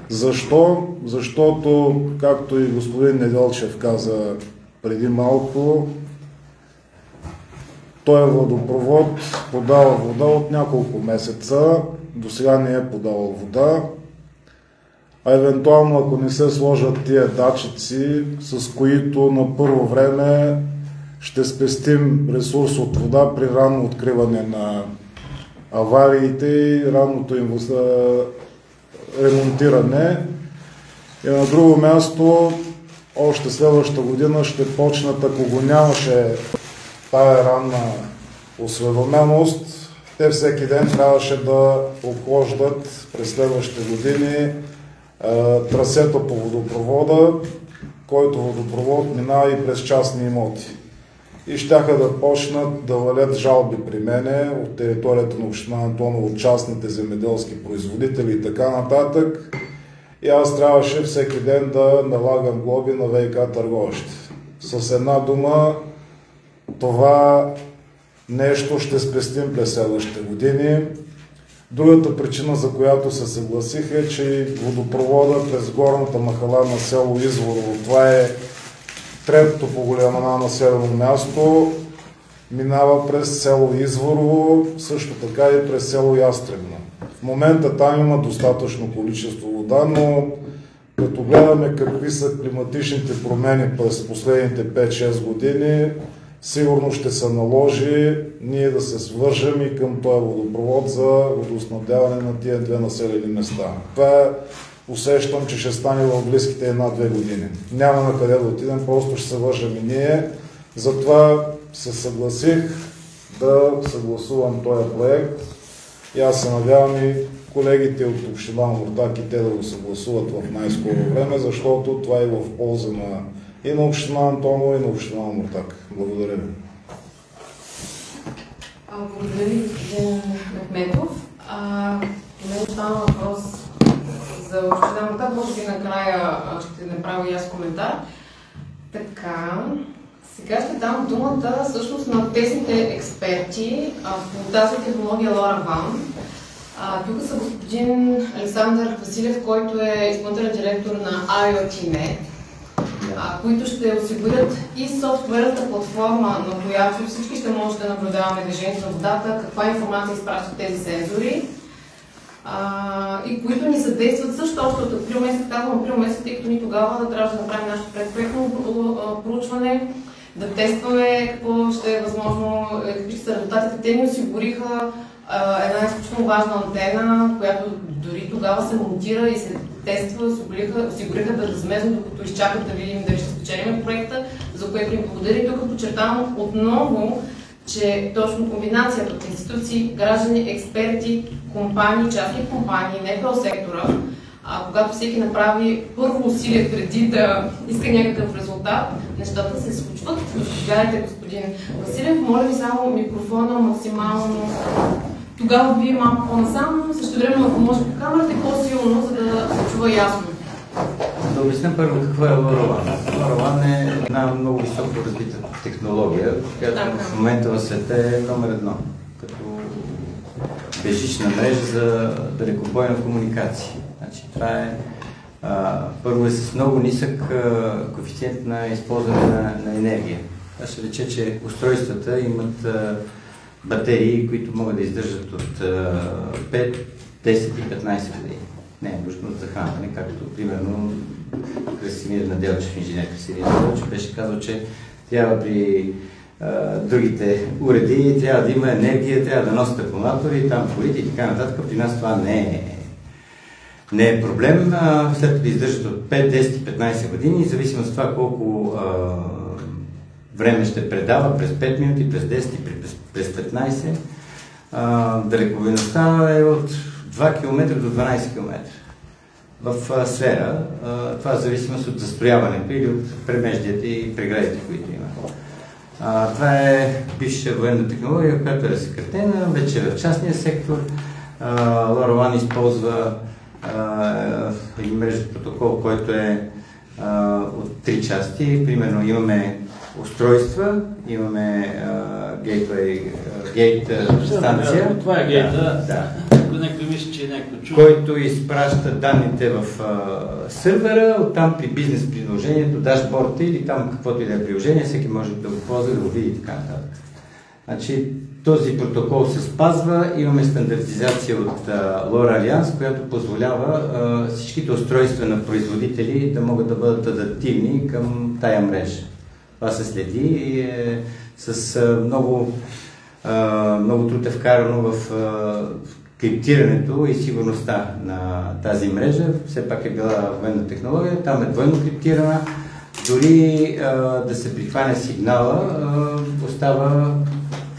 Защо? Защото, както и господин Неделчев каза преди малко, този водопровод подава вода от няколко месеца, до сега не е подавал вода, а евентуално ако не се сложат тия датчици, с които на първо време ще спестим ресурс от вода при ранно откриване на авариите и ранното им ремонтиране. И на друго място, още следващата година ще почнат, ако го нямаше тая ранна осведоменост, те всеки ден трябваше да обхождат през следващите години трасето по водопровода, който водопровод минава и през частни имоти. И щяха да почнат да валят жалби при мене от територията на община Антоново, от частните земеделски производители и така нататък. И аз трябваше всеки ден да налагам глоби на ВиК търговище. С една дума, това нещо ще спестим през следващите години. Другата причина, за която се съгласих, е, че водопровода през горната махала на село Изворово, това е третото по големина населено място, минава през село Изворово, също така и през село Ястребно. В момента там има достатъчно количество вода, но като гледаме какви са климатичните промени през последните 5-6 години, сигурно ще се наложи ние да се свържем и към този водопровод за водоснабдяване на тия две населени места. Това усещам, че ще стане в близките 1-2 години. Няма на къде да отидем, просто ще се вържем и ние. Затова се съгласих да съгласувам този проект и аз се надявам и колегите от община Омуртаг и те да го съгласуват в най-скоро време, защото това е в полза и на община Антоново, и на община Омуртаг. Благодаря ви. Благодаря ви, господин Мехметов. Мен стана въпрос за община Омуртаг, може би накрая ще направя и аз коментар. Така, сега ще дам думата всъщност на тесните експерти по тази технология LoRaWAN. Тук са господин Александър Василев, който е изпълнителен директор на IoT.net, които ще осигурят и софтуерната платформа, на която всички ще може да наблюдаваме движението на водата, каква информация изпращат тези сензори, и които ни съдействат също още от април месец, казвам април месец, тъй като ни тогава трябваше да направим нашето предпроектно проучване, да тестваме какво ще е възможно, какви ще са резултатите. Те ни осигуриха една изключително важна антена, която дори тогава се монтира и се тества, осигуриха безвъзмездно, докато изчакат да видим дали ще спечелим проекта, за което им благодаря. И тук подчертавам отново, че точно комбинацията от институции, граждани, експерти, компании, частни компании, НПО сектора, когато всеки направи първо усилие преди да иска някакъв резултат, нещата се случват. Заповядайте, господин Василев. Моля ви само микрофона максимално. Тогава вие малко по-насам, също време, ако може по камерата и по-силно, за да се чува ясно. Да обясням първо какво е LoRaWAN. LoRaWAN е една много високо развита технология, която в момента в света е номер 1, като безжична мрежа за далекобойна комуникация. Значи, това е първо е с много нисък коефициент на използване на енергия. Това ще рече, че устройствата имат батерии, които могат да издържат от 5, 10 и 15 години. Не е нужно от захранване, както примерно Красимир Наделчев, инженер Красимир Наделчев, беше казал, че трябва при другите уреди, трябва да има енергия, трябва да носят акумулатори, там колите и така нататък. При нас това не е проблем. След като издържат от 5, 10 и 15 години, зависимо от това колко време ще предава, през 5 минути, през 10 и през 15, далековиността е от 2 км до 12 км. В сфера, това в зависимост от застрояването или от премеждията и преградите, които има. Това е бивша военна технология, която е разсекретена, вече в частния сектор. LoRaWAN използва един мрежов протокол, който е от 3 части. Примерно имаме устройства, имаме гейт станция. Това е гейта. Да. Някой мисли, че е някой чув. Който изпраща данните в сървъра, оттам при бизнес приложението, дашборда или там каквото и да е приложение, всеки може да го ползва, да го види и така нататък. Значи, този протокол се спазва, имаме стандартизация от LoRa Alliance, която позволява всичките устройства на производители да могат да бъдат адаптивни към тая мрежа. Това се следи и с много труд е вкарано в криптирането и сигурността на тази мрежа. Все пак е била военна технология, там е двойно криптирана. Дори да се прихване сигнала, остава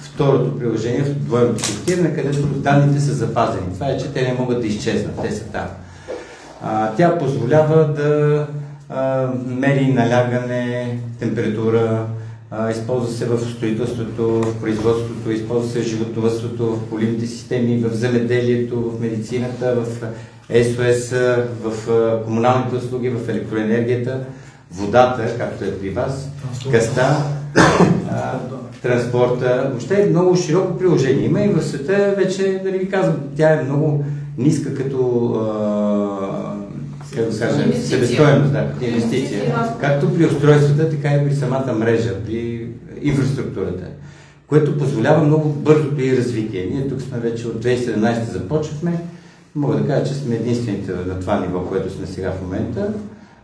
второто приложение в двойното криптиране, където данните са запазени. Това е, че те не могат да изчезнат, те са там. Тя позволява да мери налягане, температура, използва се в строителството, в производството, използва се в животновъдството, в поливните системи, в земеделието, в медицината, в СОС, в комуналните услуги, в електроенергията, водата, както е при вас, газта, транспорта. Въобще е много широко приложение. Има и в света вече, да ви казвам, тя е много ниска като себестойност, като инвестиция. Както при устройствата, така и при самата мрежа, при инфраструктурата, което позволява много бързото и развитие. Ние тук сме вече от 2017 започнахме. Мога да кажа, че сме единствените на това ниво, което сме сега в момента.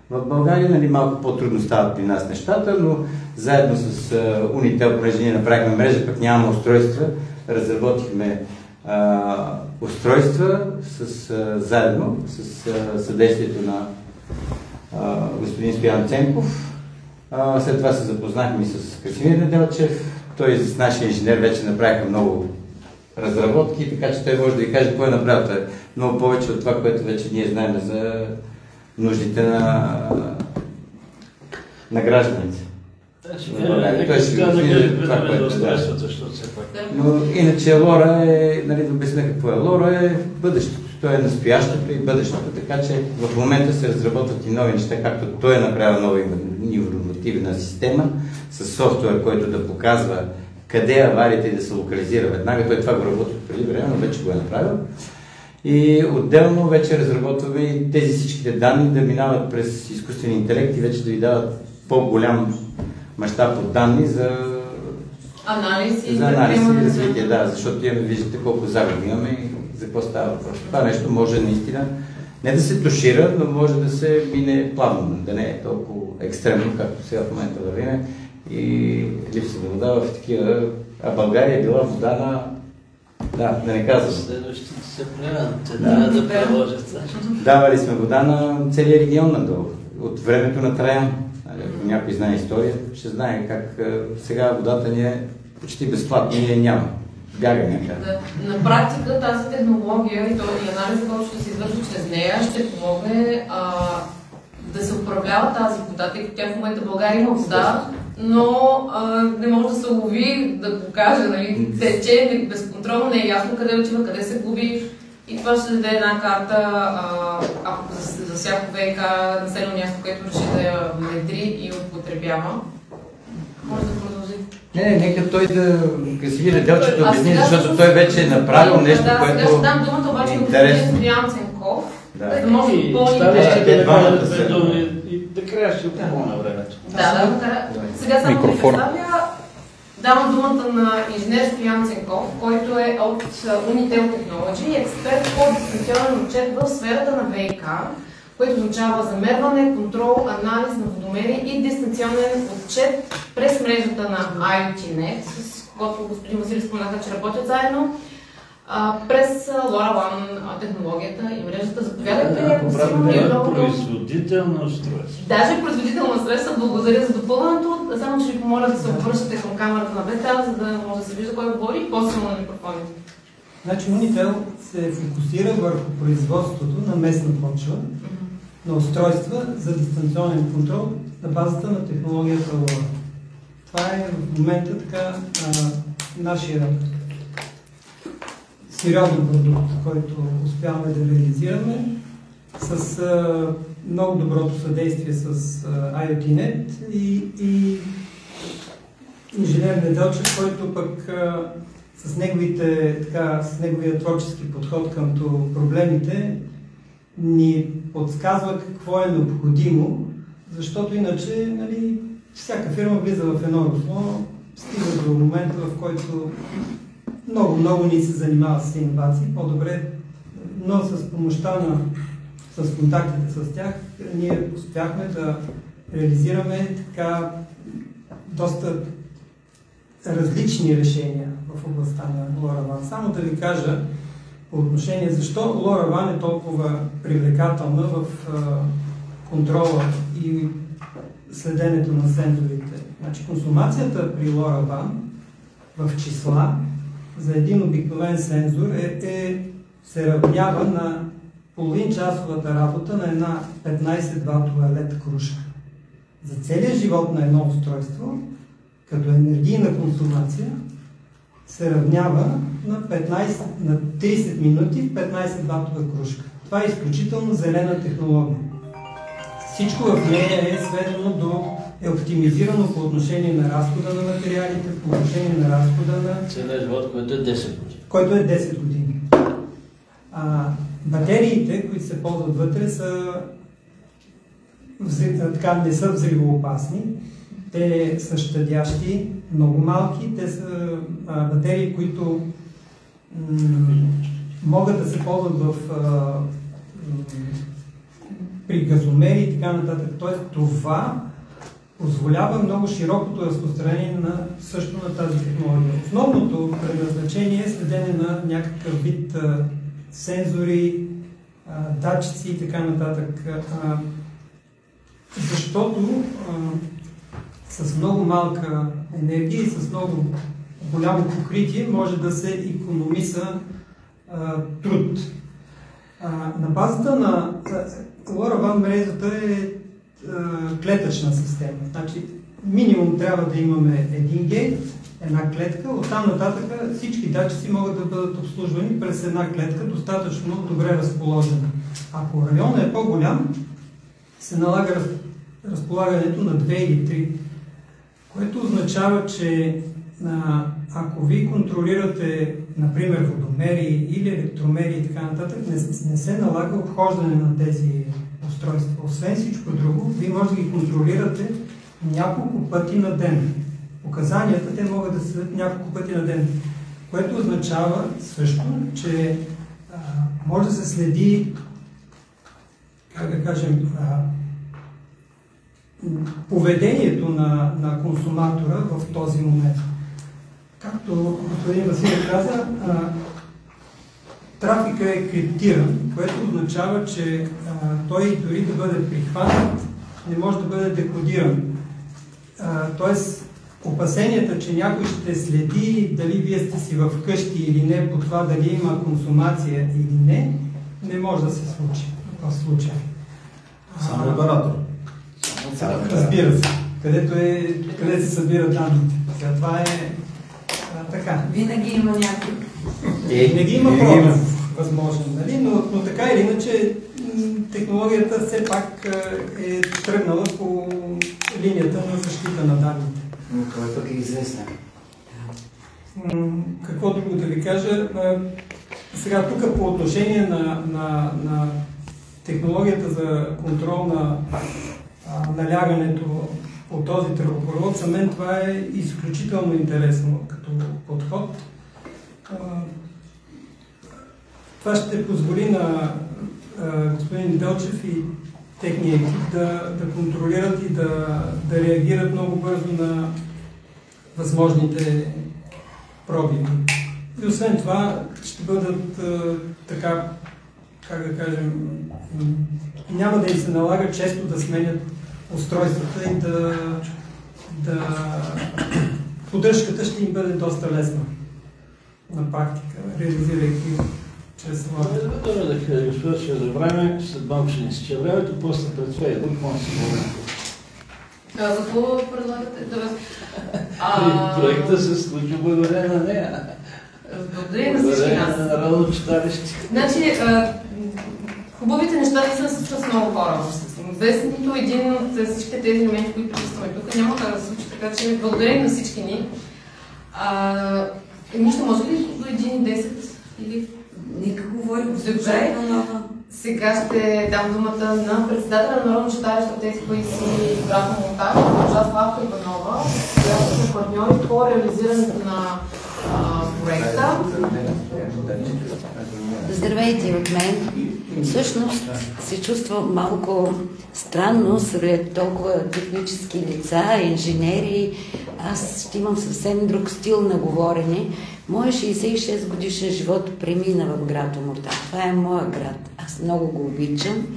В България, нали, малко по-трудно стават при нас нещата, но заедно с Unitel, понеже ние направихме мрежа, пък нямаме устройства, разработихме устройства заедно с съдействието на господин Стоян Ценков. След това се запознахме и с Красимир Неделчев. Той с нашия инженер вече направиха много разработки, така че той може да ви каже какво е направил. Това е много повече от това, което вече ние знаем за нуждите на гражданите. Но иначе Лора е, нали, да обясня какво е. Лора е бъдещето. Той е настоящето и бъдещето. Така че в момента се разработват и нови неща, както той е направил нова информативна система с софтуер, който да показва къде е аварията и да се локализира веднага. Той това го работи преди време, но вече го е направил. И отделно вече разработваме и тези всичките данни да минават през изкуствен интелект и вече да ви дават по-голям мащаб от данни за анализ и развитие. Да, защото имаме, виждате колко загуби имаме и за какво става въпрос. Това нещо може наистина не да се тушира, но може да се мине плавно, да не е толкова екстремно, както сега в момента вървиме и липса на вода в такива. А България е била вода на... Да не казвам. Следващите се приемат, да приложат. Давали сме вода на целия регион надолу, от времето на Траян. Ако някой знае история, ще знае как сега водата ни е почти безплатна, ние няма. Бяга някъде. На практика тази технология и анализът, който ще се извърши чрез нея, ще помогне да се управлява тази вода, тъй като тя в момента в България има вода, но не може да се лови, да го кажа, нали, тече безконтролно, не е ясно къде отива, къде се губи. И това ще даде една карта, ако за всяко ВК населено място, което реши да я внедри и употребява. Може да продължи. Нека той да Красимир Неделчев да обясни, защото той вече е направил нещо, което сега ще дам думата обаче на господин Стоян Ценков, да може да допълни. Да края ще помогна времето. Сега само да представя. Давам думата на инженер Стоян Ценков, който е от Unitel Technology, експерт по дистанционен отчет в сферата на ВИК, което означава замерване, контрол, анализ на водомери и дистанционен отчет през мрежата на IoTNet, с когото господин Василий споменаха, че работят заедно, през LoRaWAN технологията и мрежата. Заповядайте. Производително устройство. Даже производително устройство. Благодаря за допълването. Само ще ви помоля да се обръщате към камерата на бета, за да може да се вижда кой говори и по-силно на микрофоните. Значи Unitel се фокусира върху производството на местна почва, на устройства за дистанционен контрол на базата на технологията LoRa. Това е в момента така нашия сериозен продукт, който успяваме да реализираме с много доброто съдействие с IoTNet и инженер Неделчев, който пък с неговия творчески подход към проблемите ни подсказва какво е необходимо, защото иначе, нали, всяка фирма влиза в едно русло, стига до момента, в който много ни се занимава с иновации, по-добре, но с помощта с контактите с тях, ние успяхме да реализираме така доста различни решения в областта на LoRaWAN. Само да ви кажа по отношение защо LoRaWAN е толкова привлекателна в контрола и следенето на сензорите. Значи, консумацията при LoRaWAN в числа за един обикновен сензор се равнява на половин-часовата работа на една 15-ватова LED кружка. За целия живот на едно устройство, като енергийна консумация, се равнява на 30 минути в 15-ватова кружка. Това е изключително зелена технология. Всичко в нея е сведено е оптимизирано по отношение на разхода на материалите, по отношение на разхода на... Целият живот, който е 10 години. Който е 10 години. Батериите, които се ползват вътре, не са взривоопасни. Те са щадящи, много малки. Те са батерии, които могат да се ползват при газомери и така нататък. Тоест това позволява много широкото разпространение също на тази технология. Основното предназначение е следене на някакъв вид сензори, датчици и така нататък. Защото с много малка енергия и с много голямо покритие може да се икономиса труд. На базата на LoRaWAN мрежата е клетъчна система. Значи, минимум трябва да имаме един гейт, една клетка, оттам нататък всички датчици могат да бъдат обслужвани през една клетка, достатъчно добре разположена. Ако районът е по-голям, се налага разполагането на 2 или 3, което означава, че ако ви контролирате, например, водомери или електромери и така нататък, не се налага обхождане на тези устройства. Освен всичко друго, вие може да ги контролирате няколко пъти на ден. Показанията, те могат да седят няколко пъти на ден, което означава също, че може да се следи, как да кажем, поведението на консуматора в този момент. Както господин Василев каза, трафика е криптиран, което означава, че той дори да бъде прихванат, не може да бъде декодиран. Тоест, опасенията, че някой ще следи дали вие сте си в къщи или не, по това дали има консумация или не може да се случи в случая. Само оператор. Разбира се. Къде се събират данните. Това е така. Винаги има някой. Винаги има проблем, възможно, нали? Но така или иначе технологията все пак е тръгнала по линията на защита на данните. Но това пък е известно. Какво друго да ви кажа? Сега тук по отношение на технологията за контрол на налягането по този тръбопровод, за мен това е изключително интересно като подход. Това ще позволи на господин Делчев и техния екип да контролират и да реагират много бързо на възможните пробиви. И освен това ще бъдат така, как да кажем, няма да им се налага често да сменят устройствата и поддръжката ще им бъде доста лесна на практика, реализирайки чрез това. Добре, да кажа, господа, ще за време, след малко ще ни се времето, после пред Фейсбук, може да се говорим. За какво предлагате? Проектът се случи благодарение на нея. Благодарение на всички нас. На Народно читалище. Значи, хубавите неща не са с много хора. Без нито един от всички тези моменти, които присъстваме тук, няма как да се случи, така че благодарение на всички ни. Нищо може ли до 1,10 или... Нека говорим госпожа Иванова. Сега ще дам думата на председателя на Народно читалище тези, които си Братко Монтаж, госпожа Славка Иванова, която са партньори по реализирането на проекта. Здравейте от мен. Всъщност се чувствам малко странно сред толкова технически лица, инженери. Аз ще имам съвсем друг стил на говорене. Моя 66 годишен живот премина в град Омуртаг. Това е моя град. Аз много го обичам.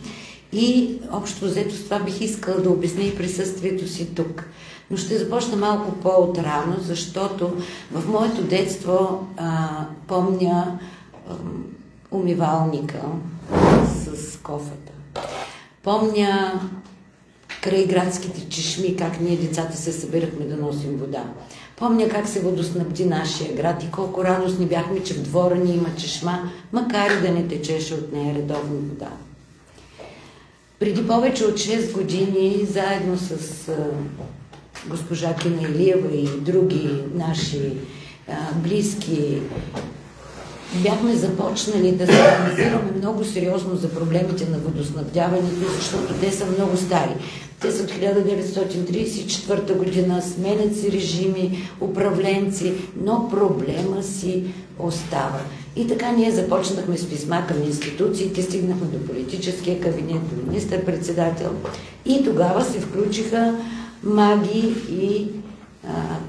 И общо взето с това бих искала да обясня и присъствието си тук. Но ще започна малко по-отрано, защото в моето детство помня умивалника с кофата. Помня край градските чешми, как ние децата се събирахме да носим вода. Помня как се водоснабди нашия град и колко радостни бяхме, че в двора ни има чешма, макар и да не течеше от нея редовно вода. Преди повече от 6 години, заедно с госпожа Кина Илиева и други наши близки, бяхме започнали да се организираме много сериозно за проблемите на водоснабдяването, защото те са много стари. Те са от 1934 година, сменят се режими, управленци, но проблема си остава. И така ние започнахме с писма към институциите, стигнахме до политическия кабинет, до министър-председател и тогава се включиха Маги и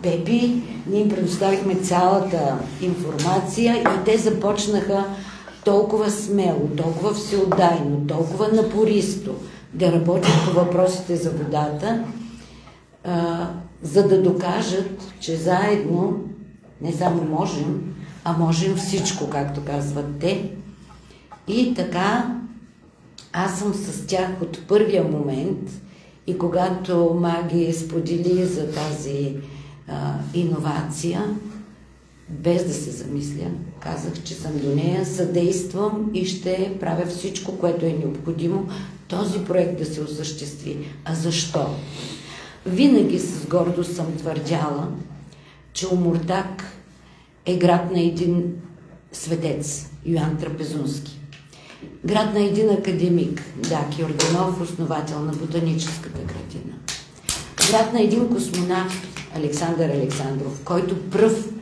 Пепи. Ние им предоставихме цялата информация и те започнаха толкова смело, толкова всеотдайно, толкова напористо да работят по въпросите за водата, за да докажат, че заедно не само можем, а можем всичко, както казват те. И така аз съм с тях от първия момент и когато Маги сподели за тази иновация, без да се замисля, казах, че съм до нея, съдействам и ще правя всичко, което е необходимо този проект да се осъществи. А защо? Винаги с гордост съм твърдяла, че Омуртаг е град на един светец, Йоан Трапезунски. Град на един академик, Даки Орденов, основател на ботаническата градина. Град на един космонавт, Александър Александров, който пръв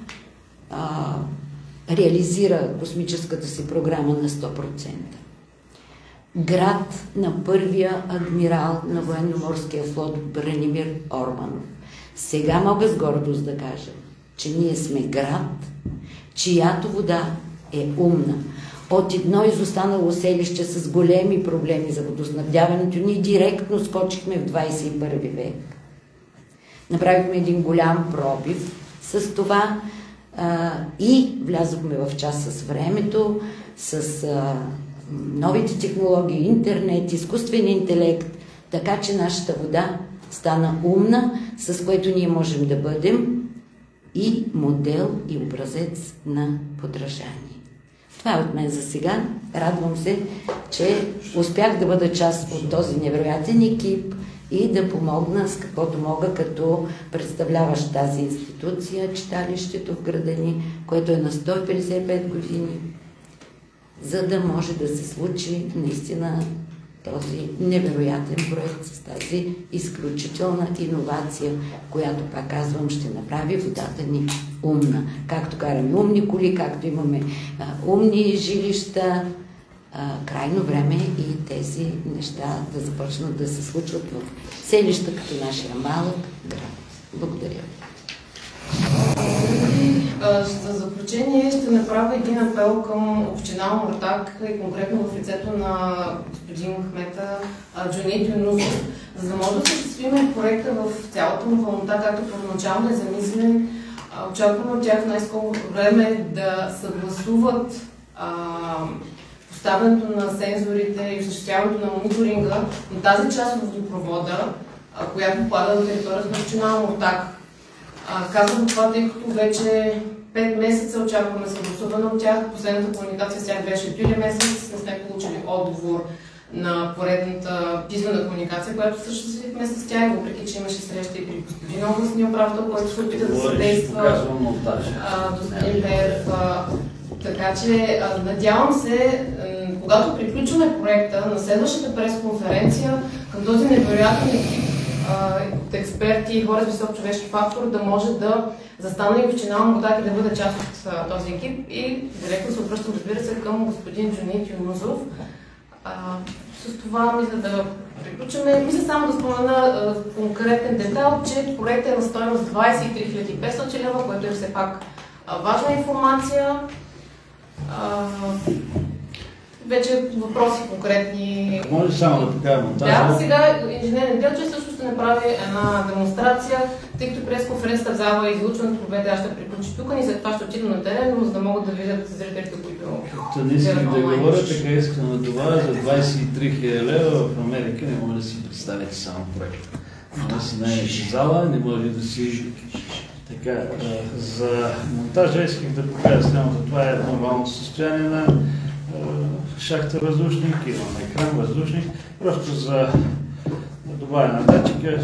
реализира космическата си програма на 100%. Град на първия адмирал на военноморския флот Бранимир Орманов. Сега мога с гордост да кажа, че ние сме град, чиято вода е умна. От едно изостанало селище с големи проблеми за водоснабдяването, ние директно скочихме в 21 век. Направихме един голям пробив с това и влязохме в час с времето, с новите технологии, интернет, изкуствен интелект, така че нашата вода стана умна, с което ние можем да бъдем и модел и образец на подражание. Това е от мен за сега. Радвам се, че успях да бъда част от този невероятен екип и да помогна с каквото мога, като представляващ тази институция, читалището в града ни, което е на 155 години, за да може да се случи наистина този невероятен проект с тази изключителна иновация, която, пак казвам, ще направи водата ни умна. Както караме умни коли, както имаме умни жилища, крайно време и тези неща да започнат да се случват в селища като нашия малък град. Благодаря ви. За заключение ще направя един апел към община Омуртаг и конкретно в лицето на господин кмета Джунейд Юнусов, за да може да осъществим проекта в цялата му пълнота, както първоначално е замислен. Очакваме от тях в най-скоро време да съгласуват поставянето на сензорите и осъществяването на мониторинга на тази част от водопровода, която попада на територията на община Омуртаг. Казвам това, тъй като вече 5 месеца очакваме съгласуване от тях. Последната комуникация с тях беше юли месец. Не сме получили отговор на поредната писмена комуникация, която съществихме с тях, въпреки че имаше среща и при господин областния управител, който се опита да съдейства. Господин Берев. Така че надявам се, когато приключваме проекта на следващата пресконференция, към този невероятен екип от експерти и хора с висок човешки фактор да може да застане и община Омуртаг и да бъде част от този екип. И директно се обръщам, разбира се, към господин Джунит Юнузов. С това мисля да приключим. Мисля само да спомена конкретен детайл, че проектът е на стойност 23 500 лева, което е все пак важна информация. Вече въпроси конкретни. Може само да покажа монтажа? Да, сега инженерен Делчев също ще направи една демонстрация, тъй като пресконференцията в зала и излучването по БТА ще приключи тук и след това ще отидем на терен, но за да могат да видят зрителите, които... Не искам да говоря, така искам да добавя за 23 000 лева в Америка не може да си представите само проект. Не си най-неща зала, не може да си... Така, за монтажа исках да покажа следното. Това е нормалното състояние на шахта въздушник, имаме екран въздушник. Просто за добавяне на датчика,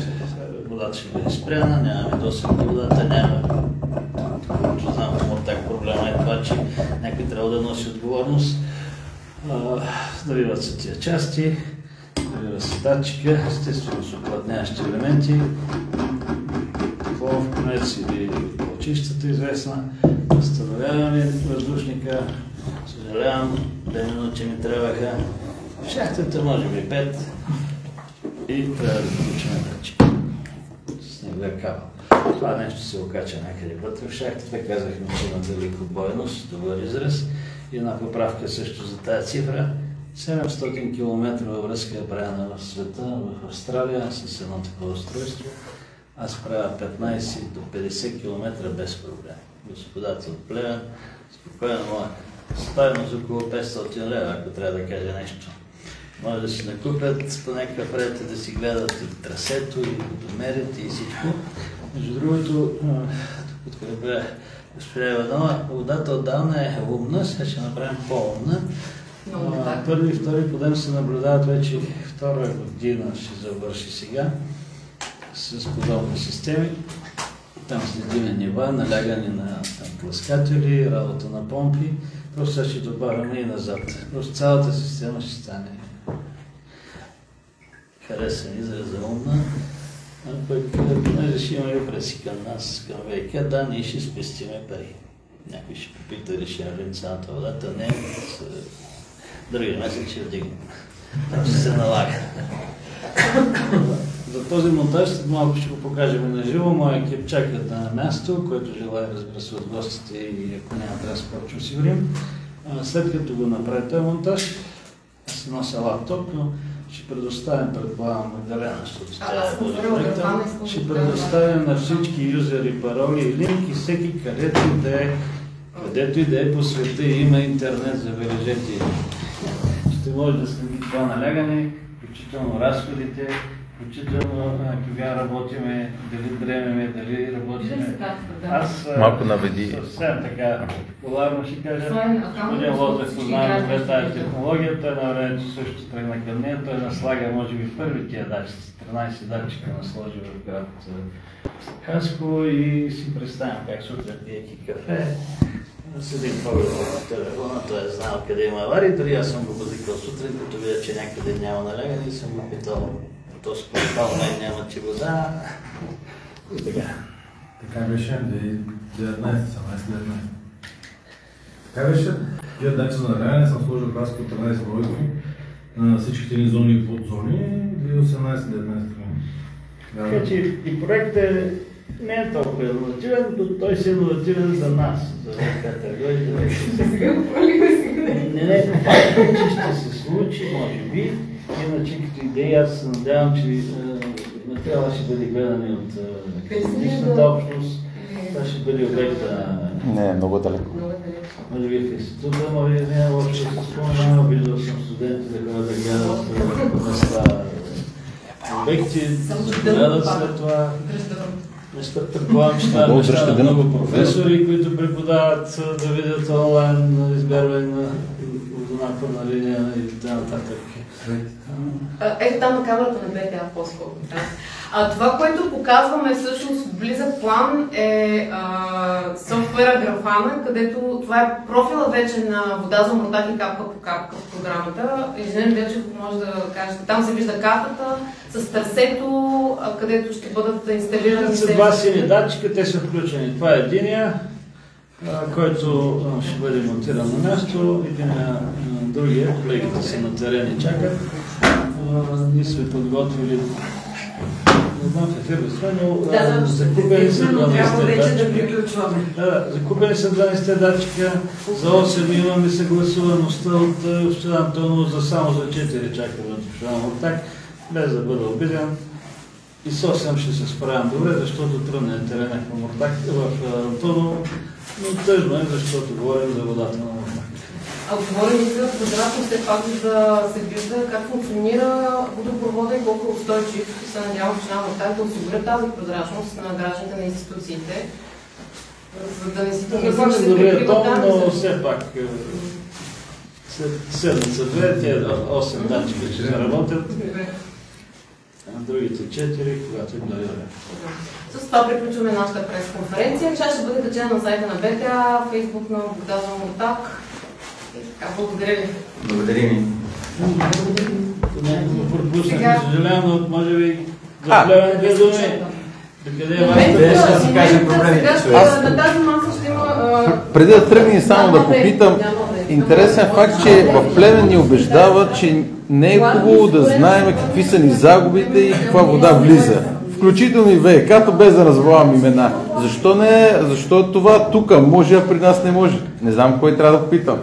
водата ще бъде спряна, нямаме досег до водата, нямаме. Такова, знам, Омуртаг проблема е това, че някой трябва да носи отговорност. Навиват се тия части, навива се датчика, естествено с уплътняващи елементи. В конец или плочищата известна. Възстановяваме въздушника. Съжалявам, 2 минути ми трябваха. Шахтата може би 5 и трябва да включим датчика с неговия кабел. Това нещо се окача някъде вътре в шахтата. Казахме, че има далекобойност, добър израз. И една поправка също за тази цифра. 700 км връзка е правена в света, в Австралия, с едно такова устройство. Аз правя 15 до 50 км без проблем. Господата от Плевен, спокойно моя стойност около 500 лева, ако трябва да кажа нещо. Може да си накупят по някакъв ред да си гледат и трасето, и водомерите, и всичко. Между другото, подкрепя госпожа Иванова, водата отдавна е умна, сега ще направим по-умна. Първи и втори подем се наблюдават вече втора година, ще завърши сега, с подобни системи. Там следиме нива, налягане на тласкатели, работа на помпи. Просто ще добавяме и назад. Просто цялата система ще стане харесен израз за умна. А пък, понеже ще има въпроси към нас, към ВиК, да, ние ще спестиме пари. Някой ще попита, дали ще навлим цялата водата. Не, други месец ще вдигнем. Там ще се налага. За този монтаж след малко ще го покажем на живо. Моя екип чакат на място, който желая, разбира се, от гостите и ако няма транспорт, ще осигурим. След като го направи този монтаж, аз нося лаптоп, но ще предоставим, предполагам, Магдалена, защото тя е проекта. Ще предоставим на всички юзери пароли и линки, всеки където и да е по света и има интернет, забележете. Ще може да следи това налягане, включително разходите, включително кога работиме, дали дремеме, дали работиме. Аз малко наведи. Съвсем така популарно ще кажа. Господин Лозев познава добре тази технология, той на времето също тръгна към нея, той наслага може би първи тия датчици, 13 датчика насложи в град Хасково и си представям как сутрин пиеки кафе. Седим поглед на телефона, той е знал къде има аварии, дори аз съм го бъдикал сутрин, като видя, че някъде няма налягане и съм го питал, то с квартал май няма че вода. И така. Така беше 19, 18-19. Така беше, тия датчици за налягане съм сложил краски от 13 бройки на всичките ни зони и подзони, 2018-19 години. Така че и проектът не е толкова иновативен, но той си иновативен за нас, за ВиК Търговище. Сега го пролива сега. Не, факт, че ще се случи, може би. Иначе като идея, аз се надявам, че материала ще бъде гледан от личната общност. Това ще бъде обекта. Не, много далеко. Може би в института, но не е лошо да се спомня. Виждал съм студенти да ходят да гледат места. Обекти, да гледат след това. Предполагам, че това неща на много професори, които преподават да видят онлайн изгарване на една първа линия и така нататък. Ето там на камерата на БТА по-скоро. Да. Това, което показваме всъщност в близък план е софтуера Grafana, където това е профила вече на вода за омуртак и капка по капка в програмата. Инженер Делчев може да кажете, там се вижда картата с трасето, където ще бъдат инсталирани. Са два сини датчика, те са включени. Това е единия, който ще бъде монтиран на място, другия, колегите са на терен и чакат. Ние сме подготвили, не знам в ефир но закупени са 12 датчика, за 8 имаме съгласуваността от община Антоново за само за 4 чакаме от община Омуртак, без да бъда обиден. И с 8 ще се справям добре, защото трудният терен е в Омуртак, в Антоново, но тъжно е, защото говорим за водата на Омуртак. А говорим и за прозрачност, все пак да се вижда как функционира водопровода и колко устойчив и се надявам, че няма так да осигурят тази прозрачност на гражданите на институциите, за да не си се добре тон, но все пак седмица-две, тия 8 датчика ще заработят, а другите 4, когато им дойде време. С това приключваме нашата пресконференция. Тя ще бъде качена на сайта на БТА, Фейсбук на Вода за Омуртак. Благодаря ви. Благодаря ви. Някакво пропуснах, съжалявам, но може би за Плевен две думи. Преди да тръгнем само да попитам, интересен факт, че в Плевен ни убеждава, че не е хубаво да знаем какви са ни загубите и каква вода влиза. Включително и ВЕК-то, без да назовавам имена. Защо не? Защо това тук може, а при нас не може? Не знам кой трябва да попитам.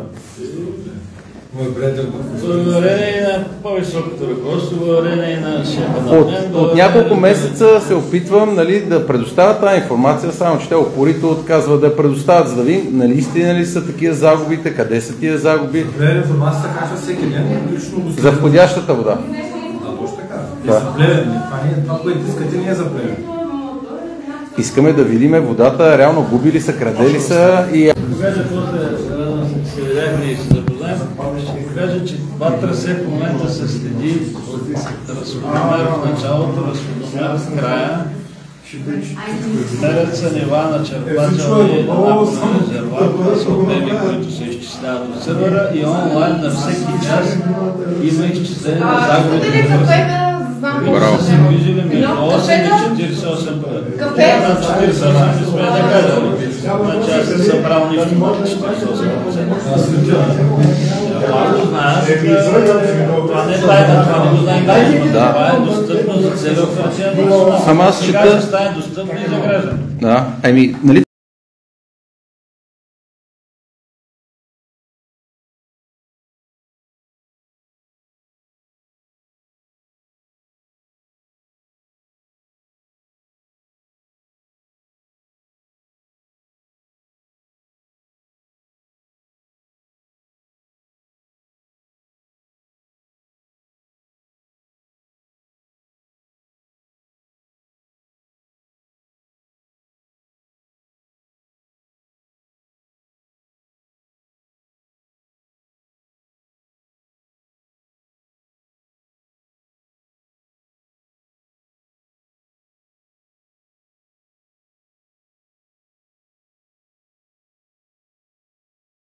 Благодарение и на по-високото ръководство, благодарение и на шефа на мен. От няколко месеца се опитвам да предоставя тази информация, само че те упорито отказват да я предоставят, за да видим нали истина ли са такива загубите, къде са тия загуби. Информацията качва всеки ден, лично го за входящата вода. Точно така. За Плевен. Това, което искате, не е за Плевен. Искаме да видим водата, реално губи ли са, краде ли са и... Кажа, се видяхме и се запознаем, ще кажа, че това трасе в момента се следи разходомер в началото, разходомер в края. Мерят са нива на черпача и на резервуар, са обеми, които се изчисляват от сървъра и онлайн на всеки час има изчисление на загубите. Браво. Са се движили между 8 и 48 пъти. На 48 не сме да кажа. Значи аз не съм правил нищо под 48%. Това го знаеш, това не е тайна, това не го знаем гражданите. Това е достъпно за цели оперативни. Ама аз чета... Стане достъпно и за гражданите. Да, нали